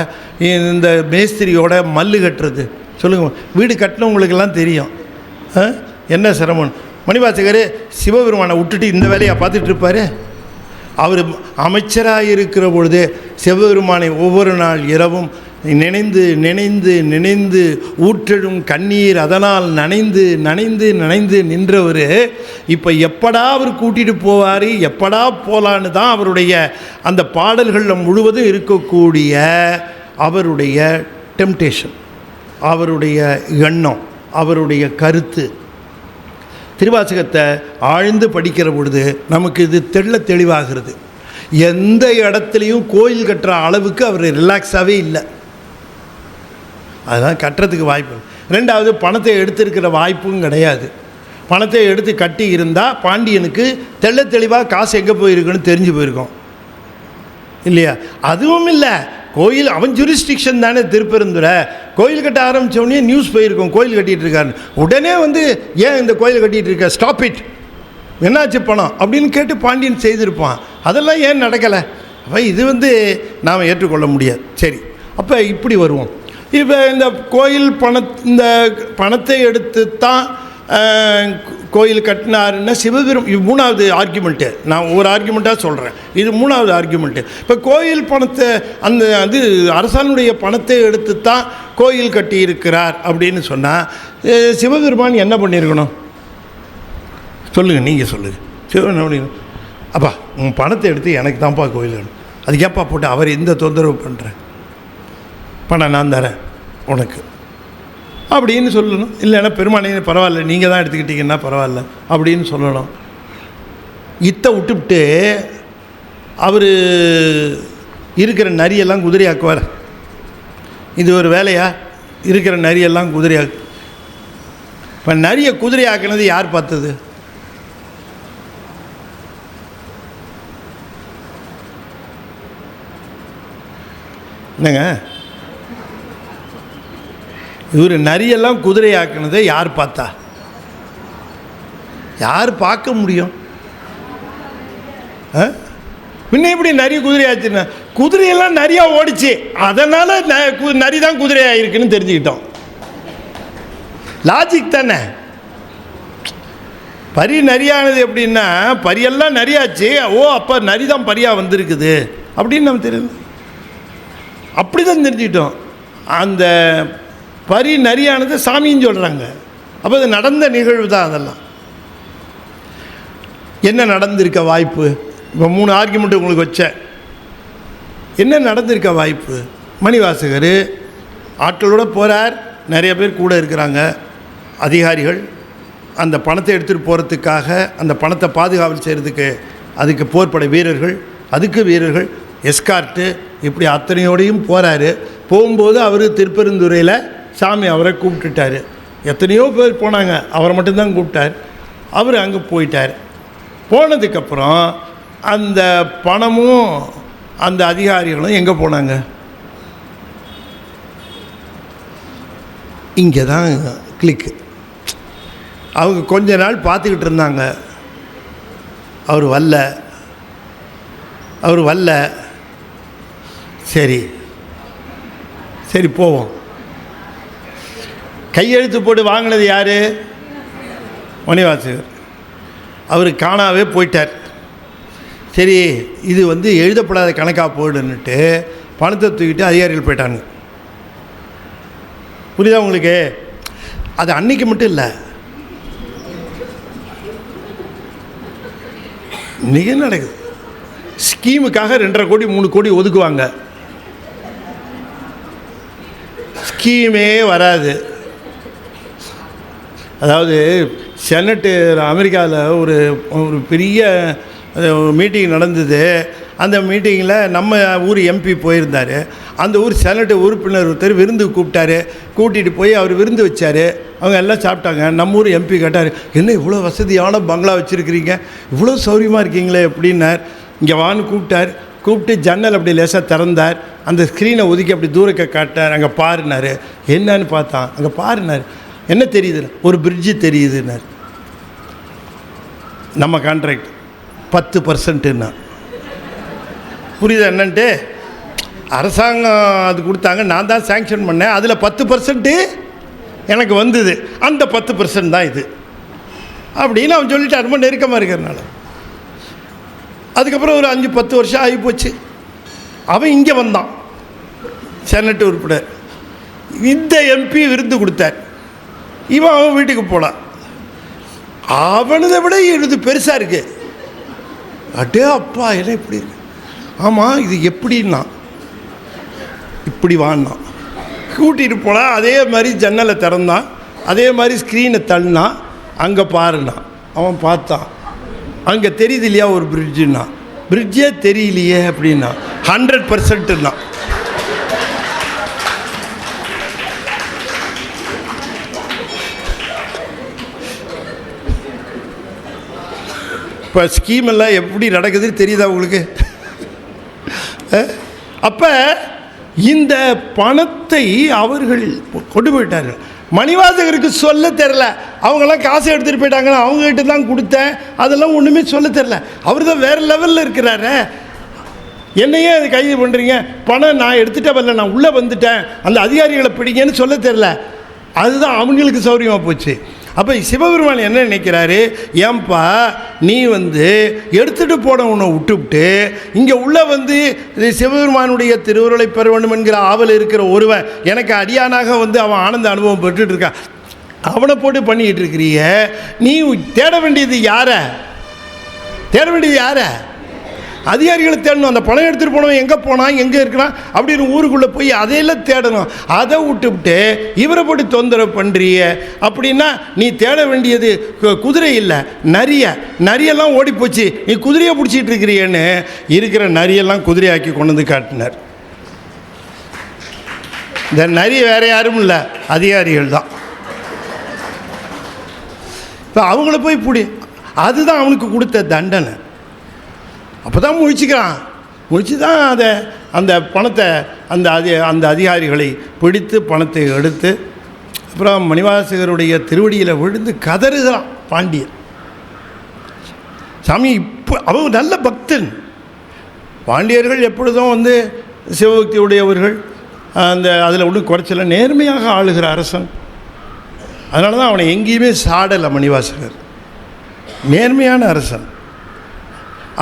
இந்த மேஸ்திரியோட மல்லு கட்டுறது சொல்லுங்கள்? வீடு கட்டினவங்களுக்கெல்லாம் தெரியும் என்ன சிரமம். மணிவாசகர் சிவபெருமானை விட்டுட்டு இந்த வேலையை பார்த்துட்டு இருப்பார். அவர் அமைச்சராக இருக்கிற பொழுது சிவபெருமானை ஒவ்வொரு நாள் இரவும் நினைந்து நினைந்து நினைந்து ஊற்றெழும் கண்ணீர் அதனால் நனைந்து நனைந்து நனைந்து நின்றவர் இப்போ எப்படா அவர் கூட்டிகிட்டு போவார், எப்படா போகலான்னு தான் அவருடைய அந்த பாடல்களில் முழுவதும் இருக்கக்கூடிய அவருடைய டெம்டேஷன், அவருடைய எண்ணம், அவருடைய கருத்து. திருவாசகத்தை ஆழ்ந்து படிக்கிற பொழுது நமக்கு இது தெளிவாகிறது. எந்த இடத்துலையும் கோயில் கட்டுற அளவுக்கு அவர் ரிலாக்ஸாகவே இல்லை. அதுதான் கட்டுறதுக்கு வாய்ப்பு. ரெண்டாவது, பணத்தை எடுத்திருக்கிற வாய்ப்பும் கிடையாது. பணத்தை எடுத்து கட்டி இருந்தால் பாண்டியனுக்கு தெளிவாக காசு எங்கே போயிருக்குன்னு தெரிஞ்சு போயிருக்கோம் இல்லையா? அதுவும் இல்லை. கோயில் அவன் ஜூரிஸ்டிக்ஷன் தானே திருப்பெருந்துறை. கோயில் கட்ட ஆரம்பித்தோடனே நியூஸ் போயிருக்கோம், கோயில் கட்டிகிட்டு இருக்காருன்னு. உடனே ஏன் இந்த கோயில் கட்டிகிட்டு இருக்க, ஸ்டாப் இட், என்னாச்சு பணம் அப்படின்னு கேட்டு பாண்டியன் செய்திருப்பான். அதெல்லாம் ஏன் நடக்கலை? அப்போ இது நாம் ஏற்றுக்கொள்ள முடியாது. சரி, அப்போ இப்படி வருவோம். இப்போ இந்த கோயில் இந்த பணத்தை எடுத்து தான் கோயில் கட்டினாருன்னா இது 3வது ஆர்குமெண்ட்டு. நான் ஒரு ஆர்குமெண்ட்டாக சொல்கிறேன், இது 3வது ஆர்குமெண்ட்டு. இப்போ கோயில் பணத்தை அது அரசானுடைய பணத்தை எடுத்து தான் கோயில் கட்டியிருக்கிறார் அப்படின்னு சொன்னால் சிவபெருமான் என்ன பண்ணியிருக்கணும் சொல்லுங்கள்? நீங்கள் சொல்லுங்கள். சிவபெருமான் அப்பா உன் பணத்தை எடுத்து எனக்கு தான்ப்பா கோயில் வேணும், அது ஏப்பா போட்டு அவர் எந்த தொந்தரவு பண்ணுறேன், பணம் நான் தரேன் உனக்கு அப்படின்னு சொல்லணும். இல்லைன்னா பெருமானே பரவாயில்ல நீங்கள் தான் எடுத்துக்கிட்டீங்கன்னா பரவாயில்ல அப்படின்னு சொல்லணும். இத்தை விட்டுவிட்டு அவர் இருக்கிற நரியெல்லாம் குதிரையாக்குவார். இது ஒரு வேலையா? இருக்கிற நரியெல்லாம் குதிரையாக்கு. இப்போ நரிய குதிரையாக்குனது யார் பார்த்தது? என்னங்க, இவர் நரியெல்லாம் குதிரையாக்குனதை யார் பார்த்தா? யார் பார்க்க முடியும்? முன்ன எப்படி நரி குதிரையாச்சுன்னா, குதிரையெல்லாம் நிறையா ஓடிச்சு, அதனால் நரி தான் குதிரையாயிருக்குன்னு தெரிஞ்சுக்கிட்டோம். லாஜிக் தானே. பரி நரியானது எப்படின்னா, பரியெல்லாம் நரியாச்சு, ஓ அப்போ நரி தான் பரியாக வந்திருக்குது அப்படின்னு நம்ம தெரியல. அப்படி தான் தெரிஞ்சுக்கிட்டோம். அந்த பரி நரியானது சாமின்னு சொல்கிறாங்க. அப்போ அது நடந்த நிகழ்வு தான். அதெல்லாம் என்ன நடந்திருக்க வாய்ப்பு? இப்போ 3 ஆர்குமெண்ட் உங்களுக்கு வச்சேன். என்ன நடந்திருக்க வாய்ப்பு? மணிவாசகர் ஆட்களோடு போகிறார், நிறைய பேர் கூட இருக்கிறாங்க, அதிகாரிகள். அந்த பணத்தை எடுத்துகிட்டு போகிறதுக்காக, அந்த பணத்தை பாதுகாவல் செய்கிறதுக்கு அதுக்கு போர்ப்படை வீரர்கள், அதுக்கு வீரர்கள், எஸ்கார்ட்டு, இப்படி அத்தனையோடையும் போகிறாரு. போகும்போது அவர் திருப்பெருந்துறையில் சாமி அவரை கூப்பிட்டுட்டார். எத்தனையோ பேர் போனாங்க, அவரை மட்டும்தான் கூப்பிட்டார். அவர் அங்கே போயிட்டார். போனதுக்கப்புறம் அந்த பணமும் அந்த அதிகாரிகளும் எங்கே போனாங்க? இங்கே தான் கிளிக்கு. அவங்க கொஞ்ச நாள் பார்த்துக்கிட்டு இருந்தாங்க. அவர் வரல. சரி போவோம். கையெழுத்து போட்டு வாங்கினது யார்? மணிவாசகர். அவர் காணாவே போயிட்டார். சரி, இது எழுதப்படாத கணக்காக போயிடுன்னுட்டு பணத்தை தூக்கிட்டு அதிகாரிகள் போயிட்டாங்க. புரியுதா உங்களுக்கு? அது அன்னைக்கு மட்டும் இல்லை, இன்றைக்கி நடக்குது. ஸ்கீமுக்காக 2.5 கோடி 3 கோடி ஒதுக்குவாங்க. ஸ்கீமே வராது. அதாவது செனட்டு அமெரிக்காவில் ஒரு பெரிய மீட்டிங் நடந்தது. அந்த மீட்டிங்கில் நம்ம ஊர் எம்பி போயிருந்தார். அந்த ஊர் செனட்டு உறுப்பினர் ஒருத்தர் விருந்து கூட்டிகிட்டு போய் அவர் விருந்து வச்சார். அவங்க எல்லாம் சாப்பிட்டாங்க. நம்ம ஊர் எம்பி கேட்டார், என்ன இவ்வளோ வசதியான பங்களா வச்சுருக்கிறீங்க, இவ்வளோ சௌரியமாக இருக்கீங்களே அப்படின்னார். இங்கே வான்னு கூப்பிட்டு ஜன்னல் அப்படி லேசாக திறந்தார். அந்த ஸ்க்ரீனை ஒதுக்கி அப்படி தூரக்க காட்டார். அங்கே பாருனார். என்னன்னு பார்த்தான். அங்கே பாருனார். என்ன தெரியுது? ஒரு பிரிட்ஜு தெரியுதுன்னார். நம்ம கான்ட்ராக்ட் 10%ன்னா புரியுதா என்னன்ட்டு? அரசாங்கம் அது கொடுத்தாங்க, நான் தான் சேங்ஷன் பண்ணேன். அதில் 10% எனக்கு வந்தது. அந்த 10% தான் இது அப்படின்னு அவன் சொல்லிட்டு ரொம்ப நெருக்கமாக இருக்கிறனால. அதுக்கப்புறம் ஒரு 5-10 வருஷம் ஆகி போச்சு. அவன் இங்கே வந்தான், செனட் உறுப்பினர். இந்த எம்பி விருந்து கொடுத்தார். அவன் வீட்டுக்கு போனான். அவனதை விட இது பெருசாக இருக்கு. அடே அப்பா, என்ன இப்படி இருக்கு? ஆமாம், இது எப்படின்னா இப்படி வான்னா கூட்டிகிட்டு போனால் அதே மாதிரி ஜன்னலை திறந்தான், அதே மாதிரி ஸ்க்ரீனை தள்ளினான். அங்கே பாருன்னா அவன் பார்த்தான். அங்கே தெரியுது இல்லையா ஒரு பிரிட்ஜுன்னா? பிரிட்ஜே தெரியலையே அப்படின்னா 100%ன்னா. இப்போ ஸ்கீமெல்லாம் எப்படி நடக்குதுன்னு தெரியுதா உங்களுக்கு? அப்போ இந்த பணத்தை அவர்கள் கொண்டு போயிட்டார்கள். மணிவாசகருக்கு சொல்ல தெரில. அவங்கெல்லாம் காசை எடுத்துகிட்டு போயிட்டாங்கன்னா அவங்ககிட்ட தான் கொடுத்தேன், அதெல்லாம் ஒன்றுமே சொல்ல தெரில. அவர் தான் வேறு லெவலில் இருக்கிறாரு. என்னையே அது கைது பண்ணுறீங்க, பணம் நான் எடுத்துகிட்டே வரல, நான் உள்ளே வந்துட்டேன், அந்த அதிகாரிகளை பிடிங்கன்னு சொல்ல தெரில. அதுதான் அவங்களுக்கு சௌரியமாக போச்சு. அப்போ சிவபெருமான் என்ன நினைக்கிறாரு? ஏன்பா நீ எடுத்துகிட்டு போனவனை விட்டுவிட்டு இங்கே உள்ளே சிவபெருமானுடைய திருவுருளை பெற வேண்டும் என்கிற ஆவல் இருக்கிற ஒருவன் எனக்கு அடியானாக அவன் ஆனந்த அனுபவம் பெற்றுட்டு இருக்கான். அவனை போட்டு பண்ணிக்கிட்டு இருக்கிறீங்க. நீ தேட வேண்டியது யாரை? அதிகாரிகளை தேடணும். அந்த பணம் எடுத்துகிட்டு போனவன் எங்கே போனான், எங்கே இருக்கிறான் அப்படின்னு ஊருக்குள்ளே போய் அதையெல்லாம் தேடணும். அதை விட்டுவிட்டு இவரை போட்டு தொந்தரவு பண்ணுறிய அப்படின்னா நீ தேட வேண்டியது குதிரை இல்லை, நரியெல்லாம் ஓடி போச்சு, நீ குதிரையை பிடிச்சிட்டு இருக்கிறியன்னு இருக்கிற நரியெல்லாம் குதிரையாக்கி கொண்டு வந்து காட்டினார். இந்த நரி வேறு யாரும் இல்லை, அதிகாரிகள் தான். இப்போ அவங்கள போய் அதுதான் அவனுக்கு கொடுத்த தண்டனை. அப்போ தான் முழிச்சு தான் அந்த பணத்தை அந்த அதிகாரிகளை பிடித்து பணத்தை எடுத்து அப்புறம் மணிவாசகருடைய திருவடியில் விழுந்து கதறுகிறான் பாண்டியன். சாமி இப்போ அவன் நல்ல பக்தன். பாண்டியர்கள் எப்பொழுதும் சிவபக்தி உடையவர்கள், அதில் ஒன்றும் குறைச்சல, நேர்மையாக ஆளுகிற அரசன். அதனால தான் அவனை எங்கேயுமே சாடலை மணிவாசகர். நேர்மையான அரசன்.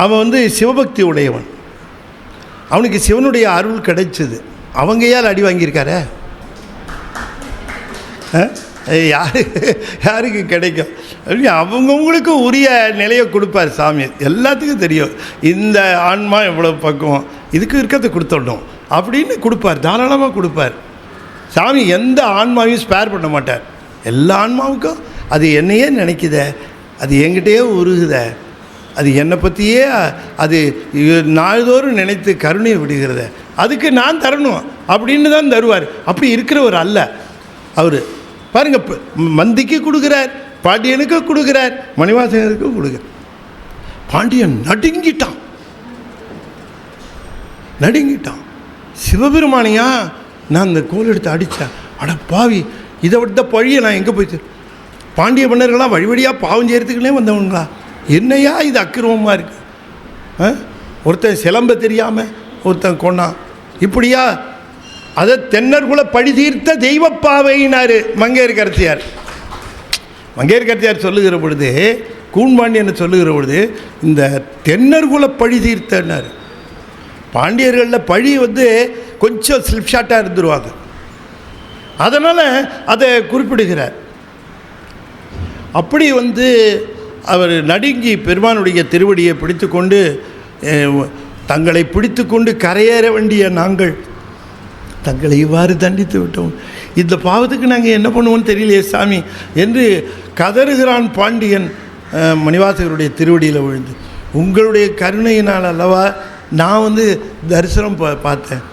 அவன் சிவபக்தி உடையவன். அவனுக்கு சிவனுடைய அருள் கிடைச்சது. அவங்க யார் அடி வாங்கியிருக்கார? யாருக்கு கிடைக்கும்? அவங்கவுங்களுக்கு உரிய நிலையை கொடுப்பார் சாமி. எல்லாத்துக்கும் தெரியும் இந்த ஆன்மா எவ்வளோ பக்குவம், இதுக்கு இருக்கிறத கொடுத்துடணும் அப்படின்னு கொடுப்பார். தாராளமாக கொடுப்பார் சாமி. எந்த ஆன்மாவையும் ஸ்பேர் பண்ண மாட்டார். எல்லா ஆன்மாவுக்கும் அது என்னையே நினைக்குத, அது என்கிட்டயே உருகுத, அது என்னை பற்றியே அது நாள்தோறும் நினைத்து கருணையை விடுகிறத, அதுக்கு நான் தரணும் அப்படின்னு தான் தருவார். அப்படி இருக்கிறவர் அல்ல அவர். பாருங்கள், மந்திக்கு கொடுக்குறார், பாண்டியனுக்கு கொடுக்குறார், மணிவாசகருக்கு கொடுக்குறார். பாண்டியன் நடுங்கிட்டான். சிவபெருமானையா நான் இந்த கோல் எடுத்து அடித்தேன், அட பாவி, இதை விட்ட பழியை நான் எங்கே போயிட்டு, பாண்டிய மன்னர்களாம் வழி வழியாக பாவம் செய்கிறதுக்குள்ளே வந்தவங்களா, என்னையா இது அக்கிரமமாக இருக்குது. ஒருத்தன் சிலம்ப தெரியாமல் ஒருத்தன் கொண்டான், இப்படியா? அதை தென்னர்குல பழி தீர்த்த தெய்வப்பாவையினார் மங்கையர்க்கரசியார். மங்கையர்க்கரசியார் சொல்லுகிற பொழுது, கூன்பாண்டியனை சொல்லுகிற பொழுது இந்த தென்னர்குல பழி தீர்த்தனார். பாண்டியர்களில் பழி கொஞ்சம் ஸ்லிப் ஷாட்டாக இருந்துருவாங்க, அதனால் அதை குறிப்பிடுகிறார். அப்படி அவர் நடுங்கி பெருமானுடைய திருவடியை பிடித்து கொண்டு, தங்களை பிடித்து கொண்டு கரையேற வேண்டிய நாங்கள் தங்களை இவ்வாறு தண்டித்து விட்டோம், இந்த பாவத்துக்கு நாங்கள் என்ன பண்ணுவோம்னு தெரியலையே சாமி என்று கதறுகிறான் பாண்டியன் மணிவாசகருடைய திருவடியில் விழுந்து. உங்களுடைய கருணையினால் அல்லவா நான் தரிசனம் பார்த்தேன்,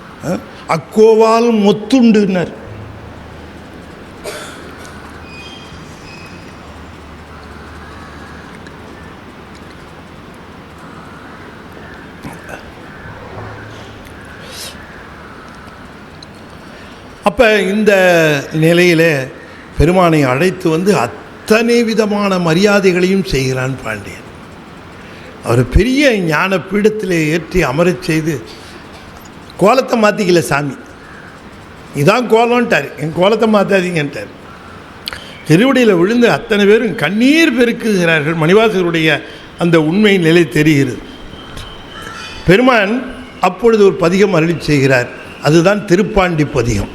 அக்கோவால் மொத்துண்டுனர். அப்போ இந்த நிலையில் பெருமானை அழைத்து அத்தனை விதமான மரியாதைகளையும் செய்கிறான் பாண்டியன். அவர் பெரிய ஞான பீடத்தில் ஏற்றி அமரச் செய்து, கோலத்தை மாற்றிக்கல சாமி, இதான் கோலம்ட்டார், என் கோலத்தை மாற்றாதீங்கன்ட்டார். திருவடியில் விழுந்து அத்தனை பேரும் கண்ணீர் பெருக்குகிறார்கள். மணிவாசகருடைய அந்த உண்மை நிலை தெரிகிறது. பெருமான் அப்பொழுது ஒரு பதிகம் அருளி செய்கிறார், அதுதான் திருப்பாண்டி பதிகம்.